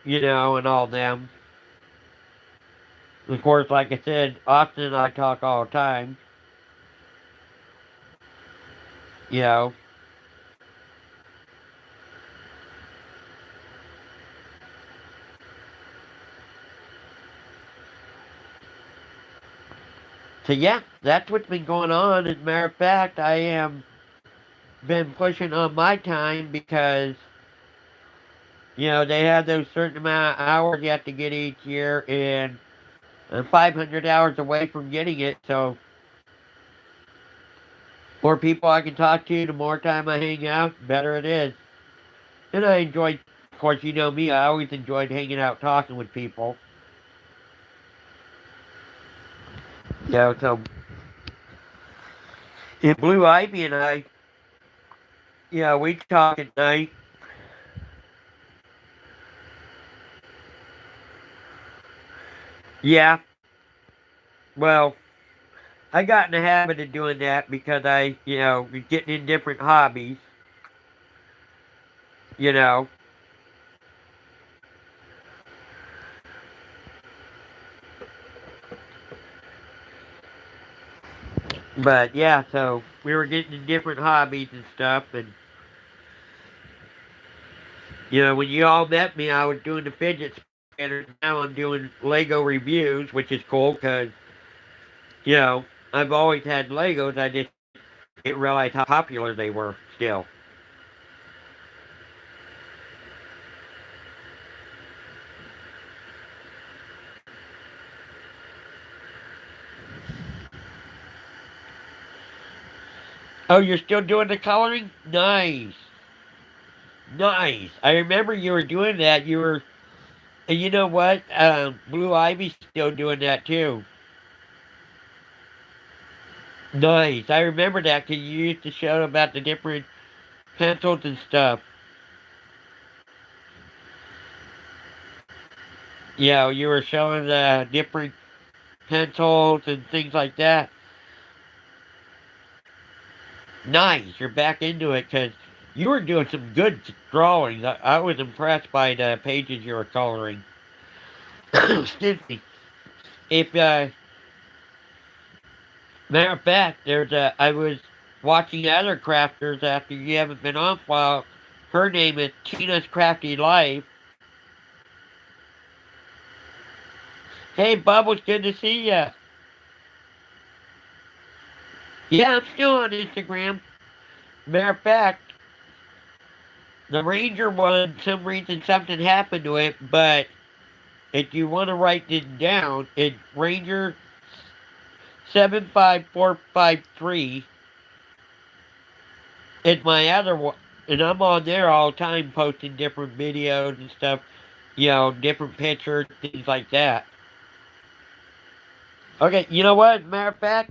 you know, and all them. Of course, like I said, Austin and I talk all the time. You know. So yeah, that's what's been going on. As a matter of fact, I am been pushing on my time because, you know, they have those certain amount of hours you have to get each year, and I'm 500 hours away from getting it, so More people I can talk to, the more time I hang out, the better it is. And I enjoy, of course, you know me, I always enjoyed hanging out talking with people. You know, so, and Blue Ivy and I, we talk at night. Yeah, well, I got in the habit of doing that because getting in different hobbies, you know. But yeah, so we were getting in different hobbies and stuff, and when you all met me, I was doing the fidget spinners. Now I'm doing Lego reviews, which is cool because I've always had Legos. I just didn't realize how popular they were still. Oh, you're still doing the coloring? Nice. Nice. I remember you were doing that. And you know what? Blue Ivy's still doing that too. Nice. I remember that because you used to show about the different pencils and stuff. You were showing the different pencils and things like that. Nice. You're back into it because you were doing some good drawings. I was impressed by the pages you were coloring. Excuse me. If Matter of fact, I was watching other crafters after you haven't been on for a while. Her name is Tina's Crafty Life. Hey, Bubbles, good to see ya. Yeah, I'm still on Instagram. Matter of fact, the Ranger one, some reason something happened to it, but if you want to write this down, it's Ranger 75453. It's my other one, and I'm on there all the time posting different videos and stuff, different pictures, things like that. Okay, you know what? Matter of fact,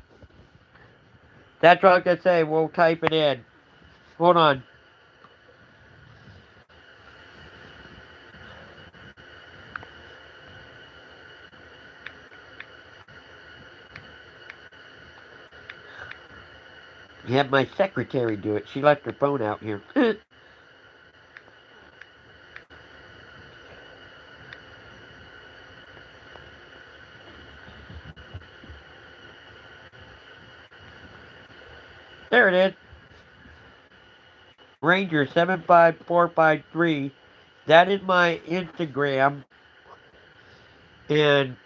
that's what I was going to say. We'll type it in. Hold on. You have my secretary do it. She left her phone out here. There it is. Ranger 75453. That is my Instagram. And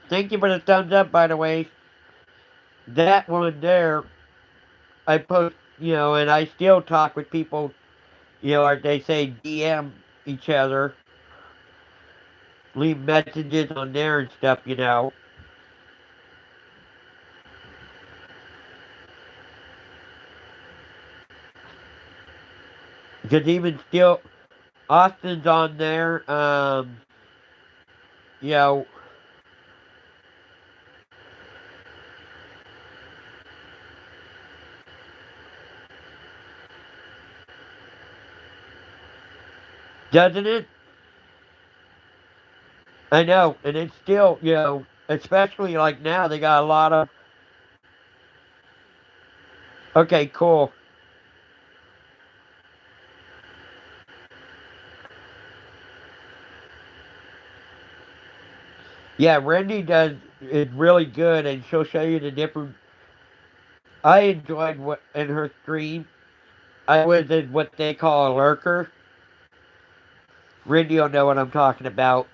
thank you for the thumbs up, by the way. That one there, I post, and I still talk with people, or they say DM each other, leave messages on there and stuff. Because even still, Austin's on there, you know, doesn't it? I know, and it's still, especially like now, they got a lot of. Okay, cool. Yeah, Randy does is really good, and she'll show you the different. I enjoyed what in her stream. I was in what they call a lurker. Randy will know what I'm talking about.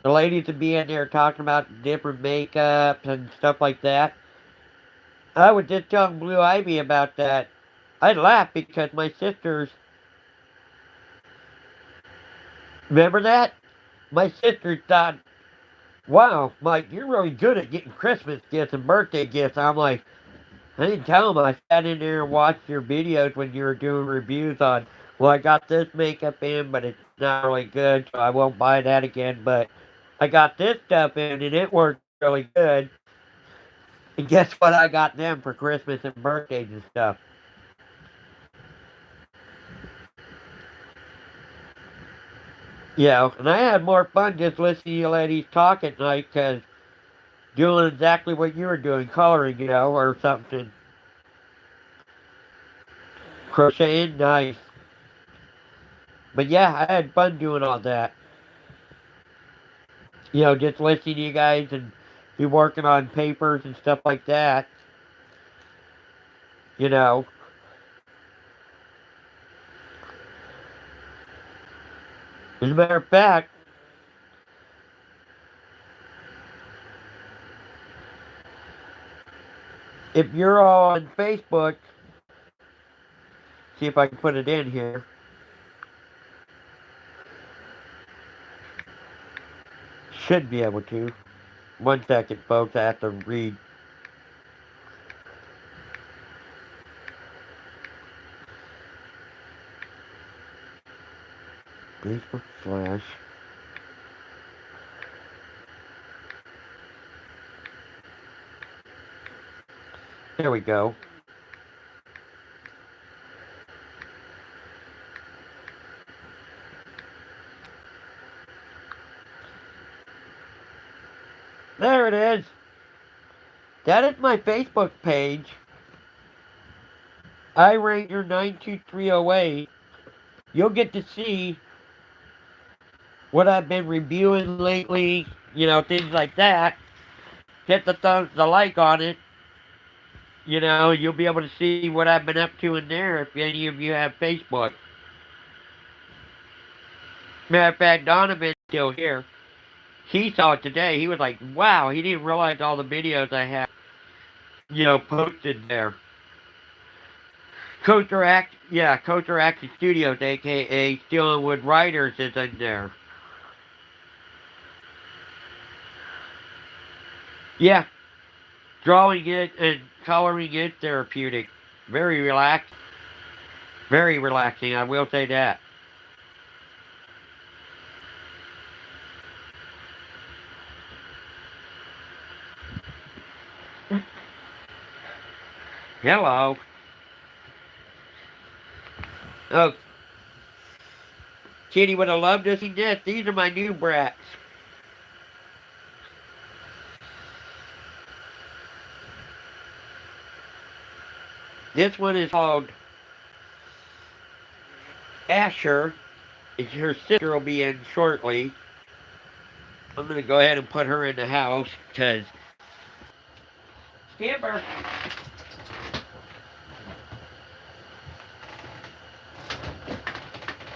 The ladies would be in there talking about different makeups and stuff like that. I was just telling Blue Ivy about that. I laughed because my sisters. Remember that? My sisters thought, wow, Mike, you're really good at getting Christmas gifts and birthday gifts. I'm like, I didn't tell him. I sat in there and watched your videos when you were doing reviews on, well, I got this makeup in, but it's not really good, so I won't buy that again. But I got this stuff in, and it worked really good. And guess what I got them for Christmas and birthdays and stuff? And I had more fun just listening to you ladies talk at night, because doing exactly what you were doing, coloring, or something. Crocheting, nice. But yeah, I had fun doing all that. Just listening to you guys and be working on papers and stuff like that. You know. As a matter of fact, if you're all on Facebook, see if I can put it in here. Should be able to. 1 second, folks. I have to read. Facebook Flash. There we go. There it is. That is my Facebook page. iRanger92308. You'll get to see what I've been reviewing lately, things like that. Hit the like on it. You'll be able to see what I've been up to in there if any of you have Facebook. Matter of fact, Donovan's still here. He saw it today. He was like, wow, he didn't realize all the videos I have, posted there. Coaster Action Studios, aka Steel and Wood Writers, is in there. Yeah, drawing it and coloring it therapeutic. Very relaxed. Very relaxing, I will say that. Hello. Oh, Kitty would have loved to see this. These are my new brats. This one is called Asher. Her sister will be in shortly. I'm going to go ahead and put her in the house because Skipper.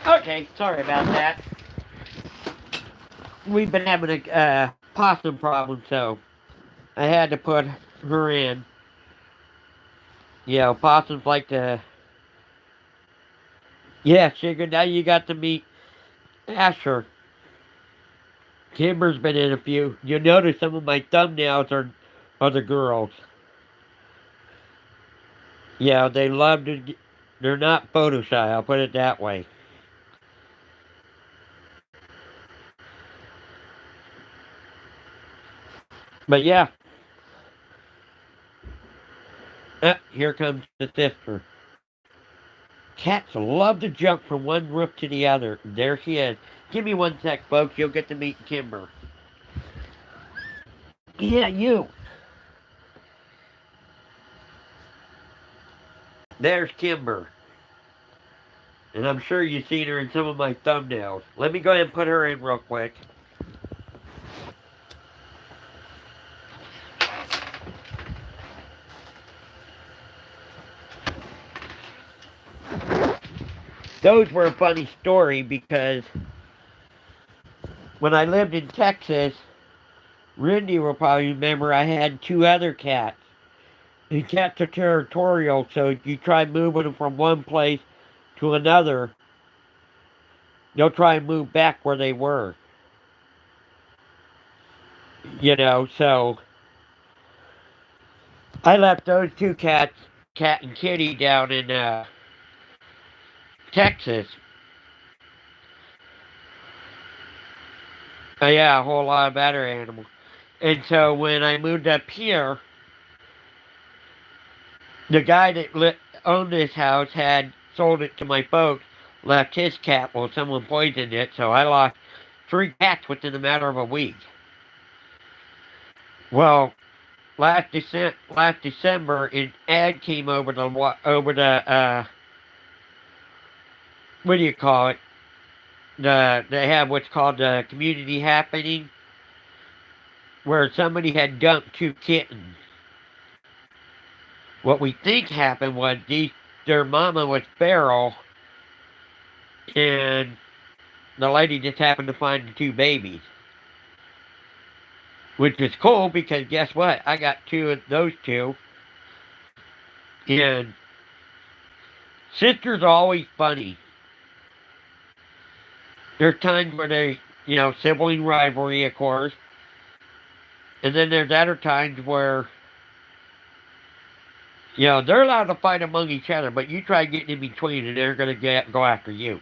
Okay, sorry about that. We've been having a possum problem, so I had to put her in. Possums like to... Yeah, Sugar, now you got to meet Asher. Kimber's been in a few. You'll notice some of my thumbnails are the girls. Yeah, they love to... They're not photo shy, I'll put it that way. But yeah. Here comes the sister. Cats love to jump from one roof to the other. There she is. Give me 1 sec, folks. You'll get to meet Kimber. Yeah, you. There's Kimber. And I'm sure you've seen her in some of my thumbnails. Let me go ahead and put her in real quick. Those were a funny story because when I lived in Texas, Randy will probably remember I had 2 other cats. And cats are territorial, so if you try moving them from one place to another, they'll try and move back where they were. So I left those two cats, Cat and Kitty, down in Texas. Yeah, a whole lot of better animals. And so when I moved up here, the guy that owned this house had sold it to my folks, left his cat. Well, someone poisoned it, so I lost 3 cats within a matter of a week. Well, last December, an ad came over the what do you call it? They have what's called the community happening, where somebody had dumped 2 kittens. What we think happened was their mama was feral, and the lady just happened to find the 2 babies. Which is cool because guess what? I got 2 of those 2. And sisters are always funny. There's times where they, sibling rivalry, of course. And then there's other times where, they're allowed to fight among each other, but you try getting in between and they're going to go after you.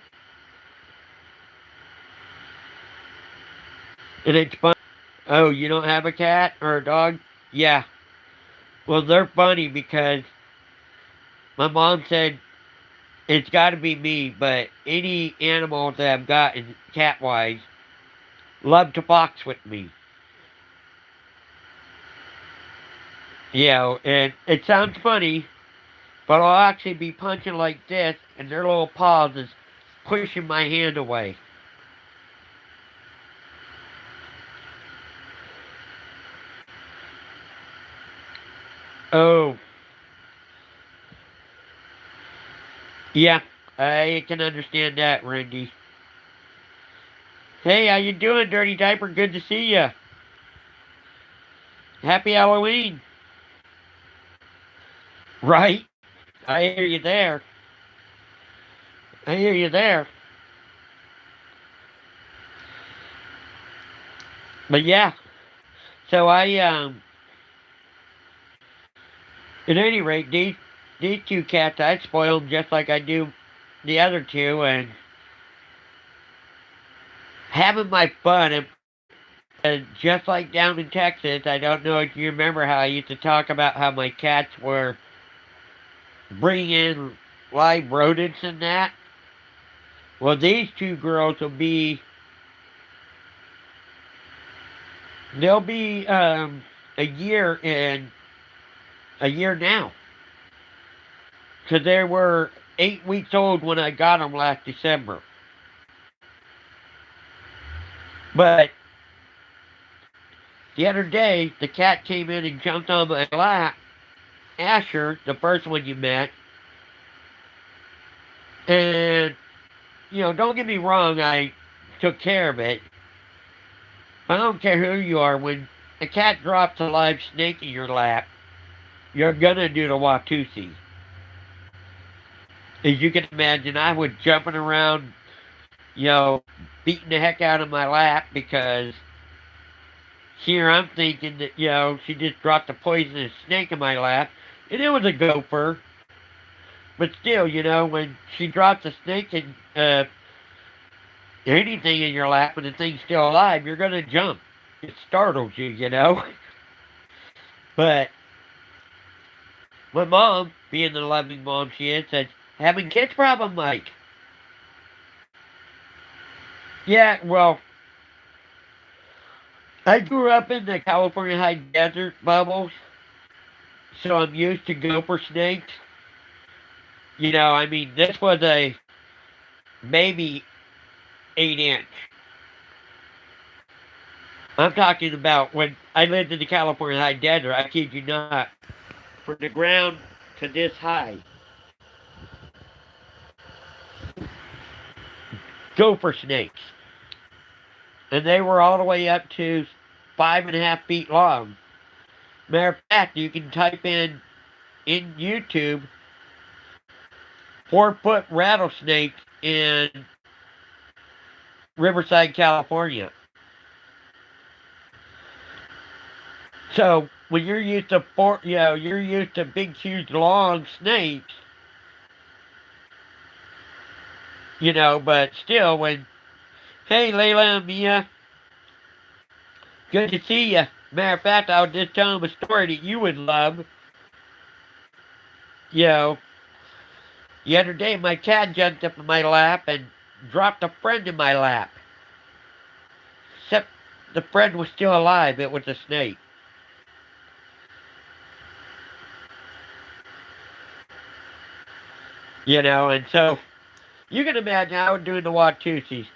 And it's fun. Oh, you don't have a cat or a dog? Yeah. Well, they're funny because my mom said it's got to be me, but any animal that I've gotten cat-wise love to box with me. And it sounds funny, but I'll actually be punching like this, and their little paws is pushing my hand away. Oh. Yeah, I can understand that, Randy. Hey, how you doing, Dirty Diaper? Good to see you. Happy Halloween. Right? I hear you there. I hear you there. But yeah. So at any rate, these 2 cats, I spoil them just like I do the other 2, and having my fun. And just like down in Texas, I don't know if you remember how I used to talk about how my cats were bringing in live rodents and that. Well, these 2 girls they'll be a year now. Because they were 8 weeks old when I got them last December. But the other day, the cat came in and jumped on my lap. Asher, the first one you met. And, don't get me wrong, I took care of it. I don't care who you are, when a cat drops a live snake in your lap, you're gonna do the Watusi. As you can imagine, I was jumping around, beating the heck out of my lap because here I'm thinking that, she just dropped a poisonous snake in my lap, and it was a gopher. But still, when she drops a snake in anything in your lap and the thing's still alive, you're going to jump. It startles you, But my mom, being the loving mom she is, said, having kids problem, Mike. Yeah, well, I grew up in the California high desert bubbles, so I'm used to gopher snakes. This was a maybe 8-inch. I'm talking about when I lived in the California high desert, I kid you not, from the ground to this high. Gopher snakes. And they were all the way up to 5.5 feet long. Matter of fact, you can type in YouTube 4-foot rattlesnake in Riverside, California. So when you're used to you're used to big, huge, long snakes, but still, hey, Layla and Mia, good to see you. Matter of fact, I was just telling them a story that you would love. You know, the other day, my cat jumped up in my lap and dropped a friend in my lap. Except the friend was still alive. It was a snake. And so you can imagine how we're doing the Watusis.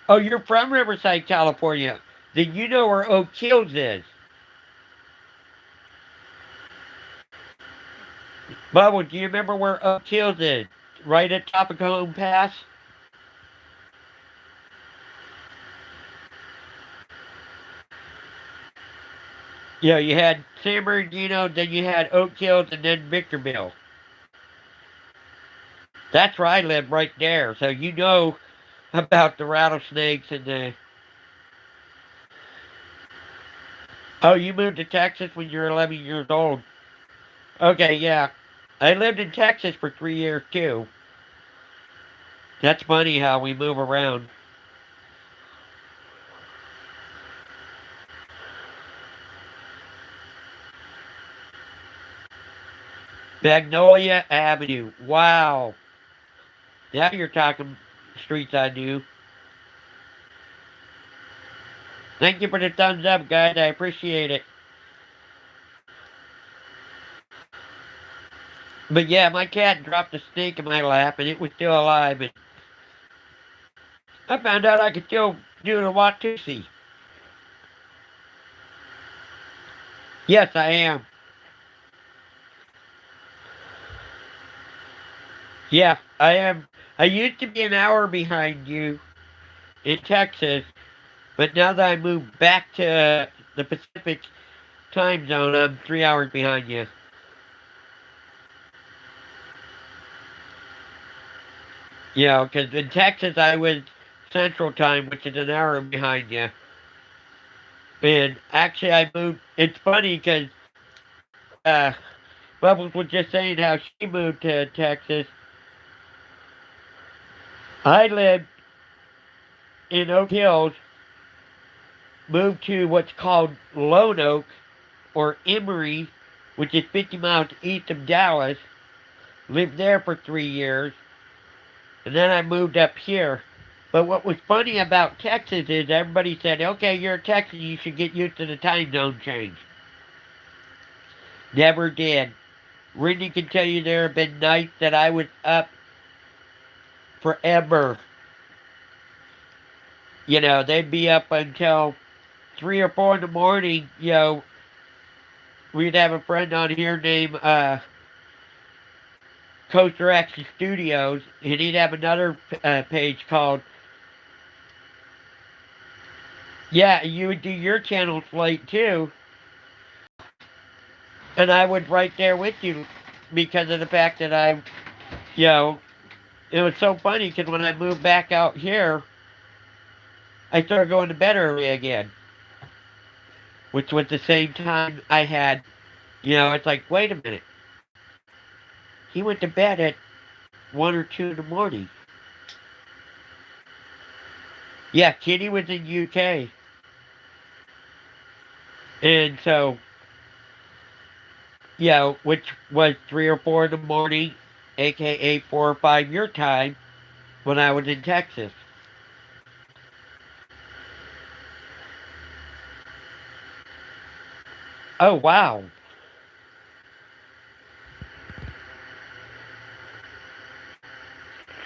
Oh, you're from Riverside, California. Then you know where Oak Hills is. Bubba, do you remember where Oak Hills is? Right at top of Cajon Pass? You had San Bernardino, then you had Oak Hills, and then Victorville. That's where I live, right there. So you know about the rattlesnakes and the... Oh, you moved to Texas when you were 11 years old. Okay, yeah. I lived in Texas for 3 years, too. That's funny how we move around. Magnolia Avenue. Wow. Now you're talking streets I knew. Thank you for the thumbs up, guys. I appreciate it. But yeah, my cat dropped a snake in my lap, and it was still alive. And I found out I could still do the Watusi. Yes, I am. Yeah, I am. I used to be an hour behind you in Texas, but now that I moved back to the Pacific time zone, I'm 3 hours behind you. Because in Texas I was Central Time, which is an hour behind you. And actually, I moved. It's funny because Bubbles was just saying how she moved to Texas. I lived in Oak Hills, moved to what's called Lone Oak or Emory, which is 50 miles east of Dallas. Lived there for 3 years, and then I moved up here. But what was funny about Texas is everybody said, okay, you're a Texan, you should get used to the time zone change. Never did. Randy can tell you there have been nights that I was up forever. They'd be up until 3 or 4 in the morning. We'd have a friend on here named Coaster Action Studios, and he'd have another page called... Yeah, you would do your channel slate too. And I would right there with you because of the fact that it was so funny because when I moved back out here, I started going to bed early again. Which was the same time I had, it's like, wait a minute. He went to bed at 1 or 2 in the morning. Yeah, Kitty was in UK. And so, which was 3 or 4 in the morning, aka 4 or 5 your time, when I was in Texas. Oh, wow.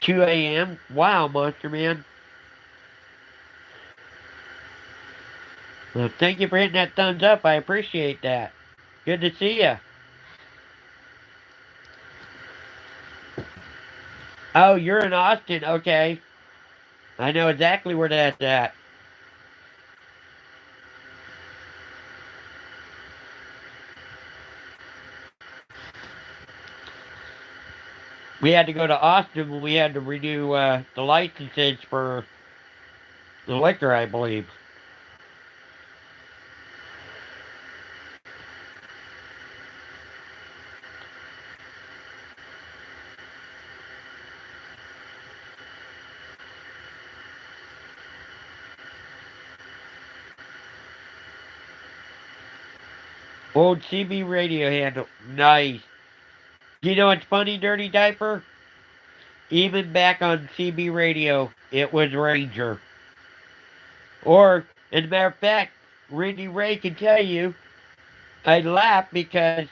$2 a.m.? Wow, Monster Man. Well, thank you for hitting that thumbs up. I appreciate that. Good to see you. Oh, you're in Austin. Okay. I know exactly where that's at. We had to go to Austin when we had to renew the licenses for the liquor, I believe. Old CB radio handle. Nice. You know what's funny, Dirty Diaper? Even back on CB radio, it was Ranger. Or, as a matter of fact, Randy Ray can tell you, I laugh because,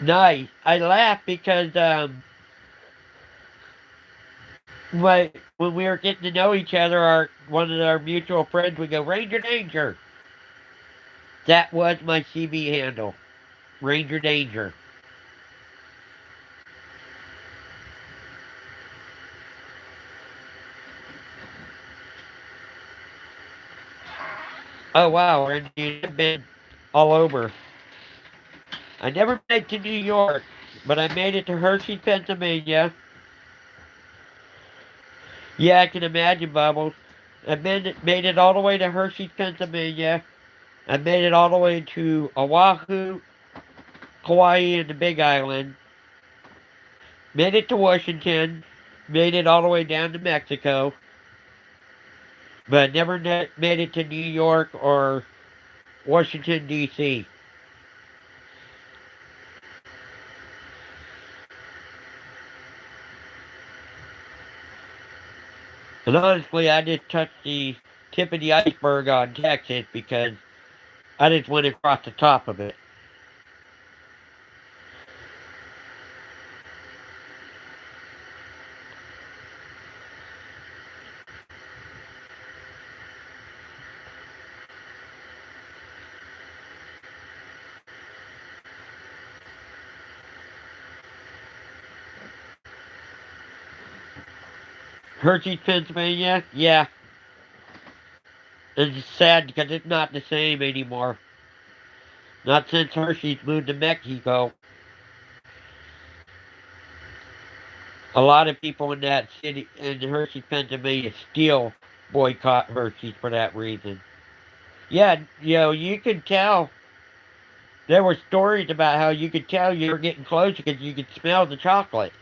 nice, I laugh because, when we were getting to know each other, one of our mutual friends would go, Ranger Danger. That was my CB handle. Ranger Danger. Oh wow, Randy, I've been all over. I never made it to New York, but I made it to Hershey, Pennsylvania. Yeah, I can imagine, Bubbles. Made it all the way to Hershey, Pennsylvania. I made it all the way to Oahu, Kauai, and the Big Island. Made it to Washington. Made it all the way down to Mexico. But never made it to New York or Washington, D.C. And honestly, I just touched the tip of the iceberg on Texas because I just went across the top of it. Hershey, Pennsylvania, yeah. It's sad because it's not the same anymore. Not since Hershey's moved to Mexico. A lot of people in that city, in Hershey, Pennsylvania, still boycott Hershey's for that reason. Yeah, you could tell. There were stories about how you could tell you were getting closer because you could smell the chocolate.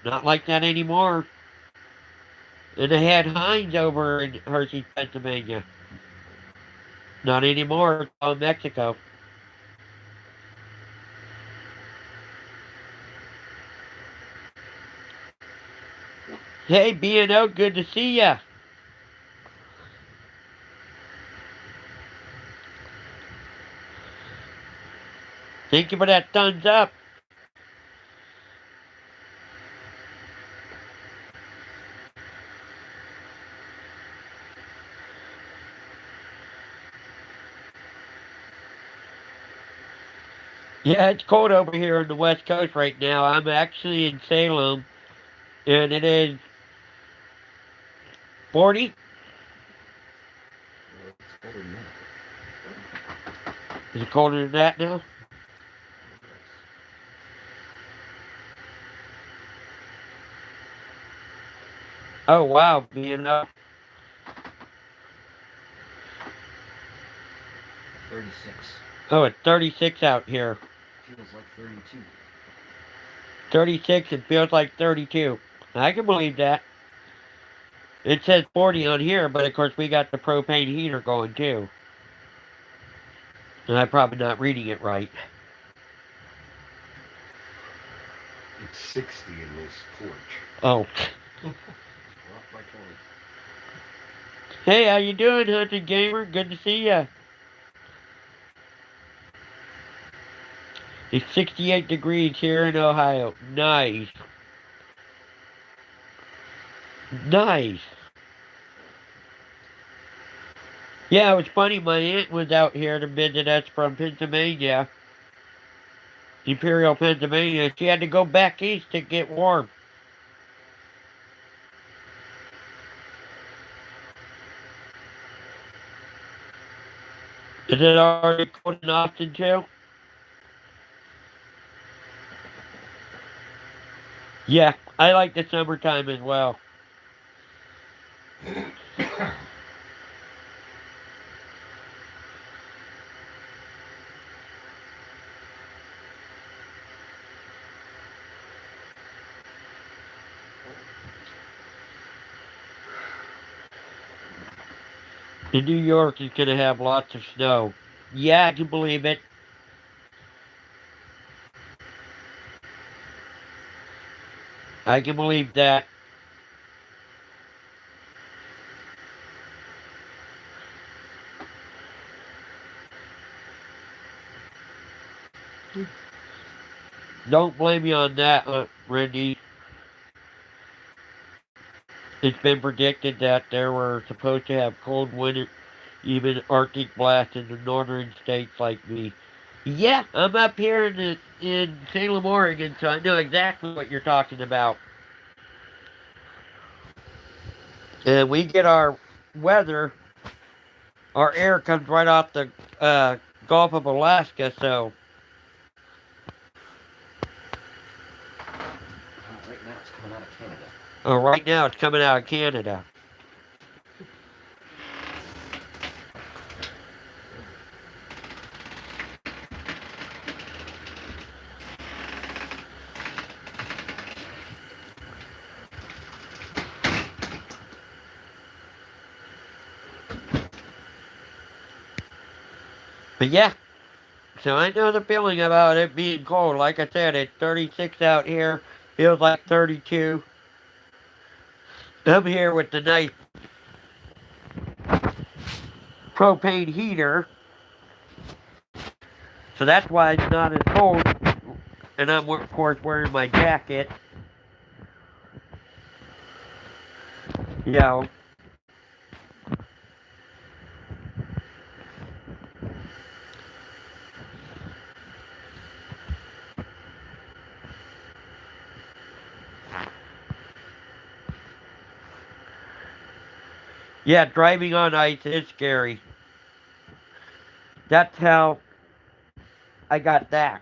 Not like that anymore. And they had Heinz over in Hershey, Pennsylvania. Not anymore. It's all in Mexico. Hey, B&O, good to see ya. Thank you for that thumbs up. Yeah, it's cold over here on the West Coast right now. I'm actually in Salem, and it is 40. It's colder than that. Is it colder than that now? Oh, wow, B&O. 36. Oh, it's 36 out here. Feels like 32. 36, it feels like 32. I can believe that. It says 40 on here, but of course we got the propane heater going too. And I'm probably not reading it right. It's 60 in this porch. Oh. We're off by 20. Hey, how you doing, Hunted Gamer? Good to see ya. It's 68 degrees here in Ohio. Nice. Nice. Yeah, it was funny. My aunt was out here to visit us from Pennsylvania. Imperial, Pennsylvania. She had to go back east to get warm. Is it already cold in Austin too? Yeah, I like the summertime as well. In New York, it's going to have lots of snow. Yeah, I can believe it. I can believe that. Don't blame me on that, Randy. It's been predicted that there were supposed to have cold winter, even Arctic blasts in the northern states like me. Yeah, I'm up here in Salem, Oregon, so I know exactly what you're talking about. And we get our weather, our air comes right off the Gulf of Alaska, so Right now it's coming out of Canada. right now it's coming out of Canada. But yeah, so I know the feeling about it being cold. Like I said, it's 36 out here. Feels like 32. I'm here with the nice propane heater. So that's why it's not as cold. And I'm, of course, wearing my jacket. You know. Yeah, driving on ice is scary. That's how I got that.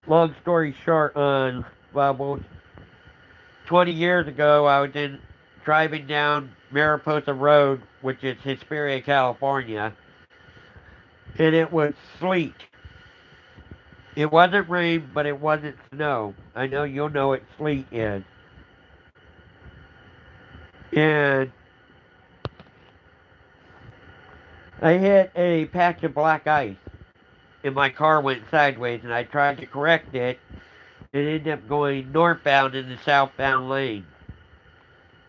Long story short, well, 20 years ago, I was driving down Mariposa Road, which is Hesperia, California, and it was sleet. It wasn't rain, but it wasn't snow. I know you'll know what sleet is. And I hit a patch of black ice, and my car went sideways, and I tried to correct it, and ended up going northbound in the southbound lane.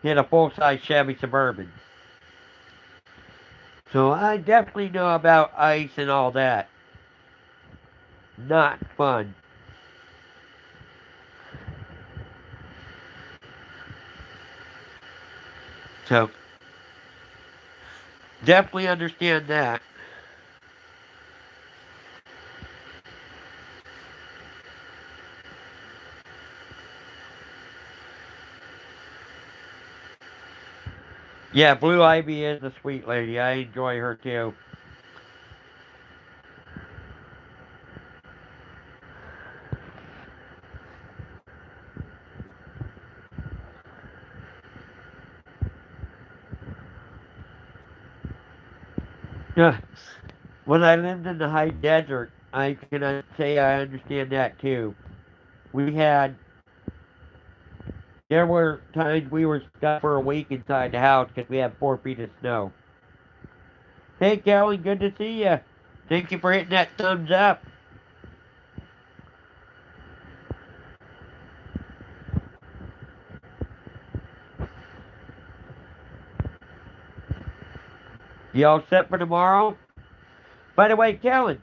Hit a full-size Chevy Suburban. So I definitely know about ice and all that. Not fun. So definitely understand that. Yeah, Blue Ivy is a sweet lady. I enjoy her too. Yeah. When I lived in the high desert, I can say I understand that too. We had, there were times we were stuck for a week inside the house because we had 4 feet of snow. Hey, Kelly, good to see you. Thank you for hitting that thumbs up. You all set for tomorrow? By the way, Kellen,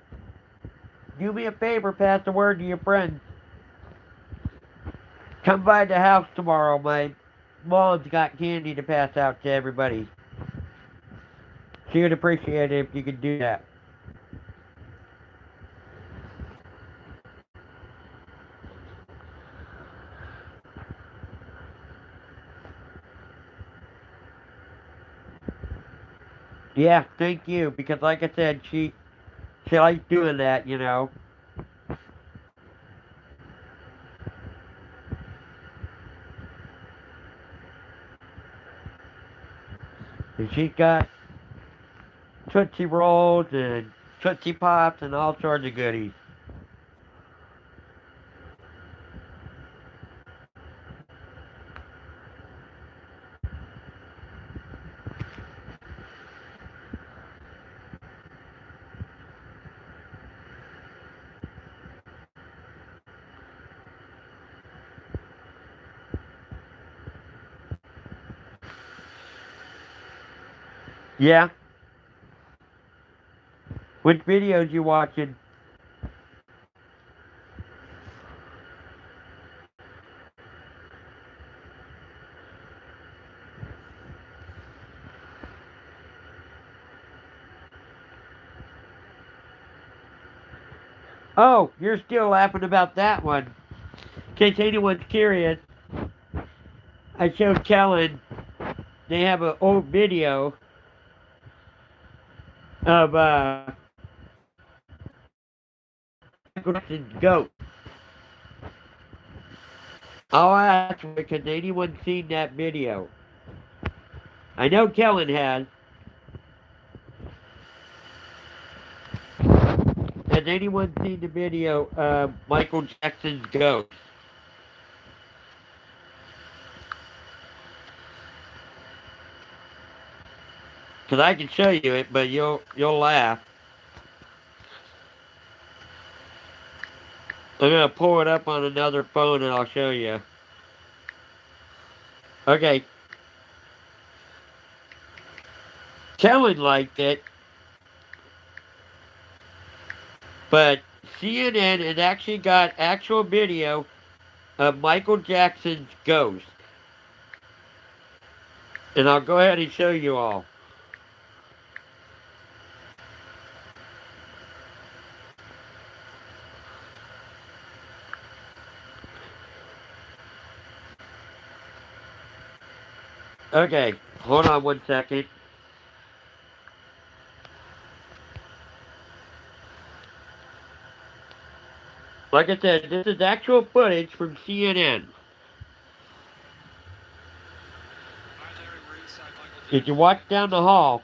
do me a favor, pass the word to your friends. Come by the house tomorrow. My mom's got candy to pass out to everybody. She would appreciate it if you could do that. Yeah, thank you. Because like I said, she likes doing that, you know. And she's got Tootsie Rolls and Tootsie Pops and all sorts of goodies. Yeah? Which videos you watching? Oh, you're still laughing about that one. In case anyone's curious, I showed Kellen, they have an old video of goat. I'll ask you, has anyone seen that video? I know Kellen has. Has anyone seen the video of Michael Jackson's Ghost? Because I can show you it, but you'll laugh. I'm going to pull it up on another phone and I'll show you. Okay. Kellen liked it. But CNN had actually got actual video of Michael Jackson's Ghost. And I'll go ahead and show you all. Okay, hold on one second. Like I said, this is actual footage from CNN. If you watch down the hall,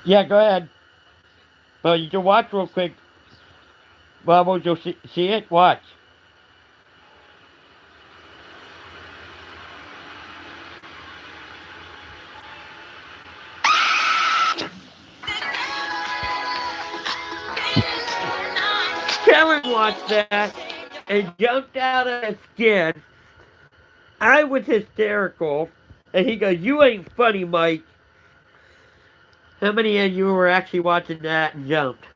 yeah, go ahead. Well, you can watch real quick. Bubbles, you'll see it? Watch. Kellen watched that and jumped out of his skin. I was hysterical. And he goes, "You ain't funny, Mike." How many of you were actually watching that and jumped?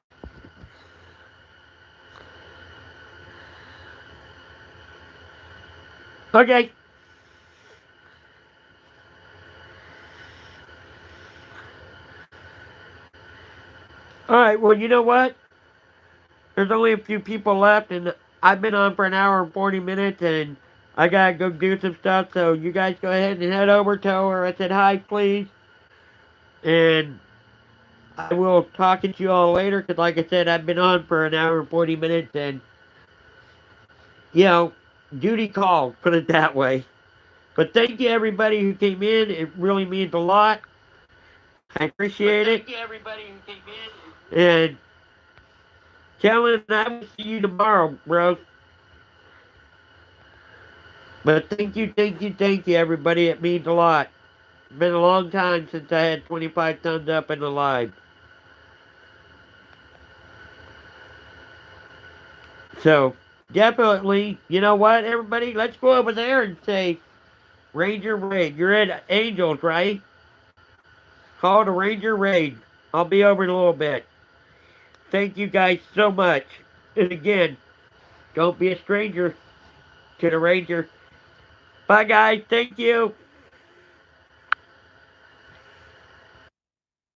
Okay. Alright, well, you know what? There's only a few people left, and I've been on for an hour and 40 minutes, and I gotta go do some stuff, so you guys go ahead and head over, tell her I said hi, please. And I will talk to you all later, because like I said, I've been on for an hour and 40 minutes, and, you know, duty called, put it that way. But thank you, everybody who came in. It really means a lot. I appreciate it. Thank you, everybody who came in. And Kellen, I will see you tomorrow, bro. But thank you, everybody. It means a lot. It's been a long time since I had 25 thumbs up in the live. So, definitely, you know what, everybody? Let's go over there and say, Ranger Raid. You're at Angels, right? Call to Ranger Raid. I'll be over in a little bit. Thank you guys so much. And again, don't be a stranger to the Ranger. Bye, guys. Thank you.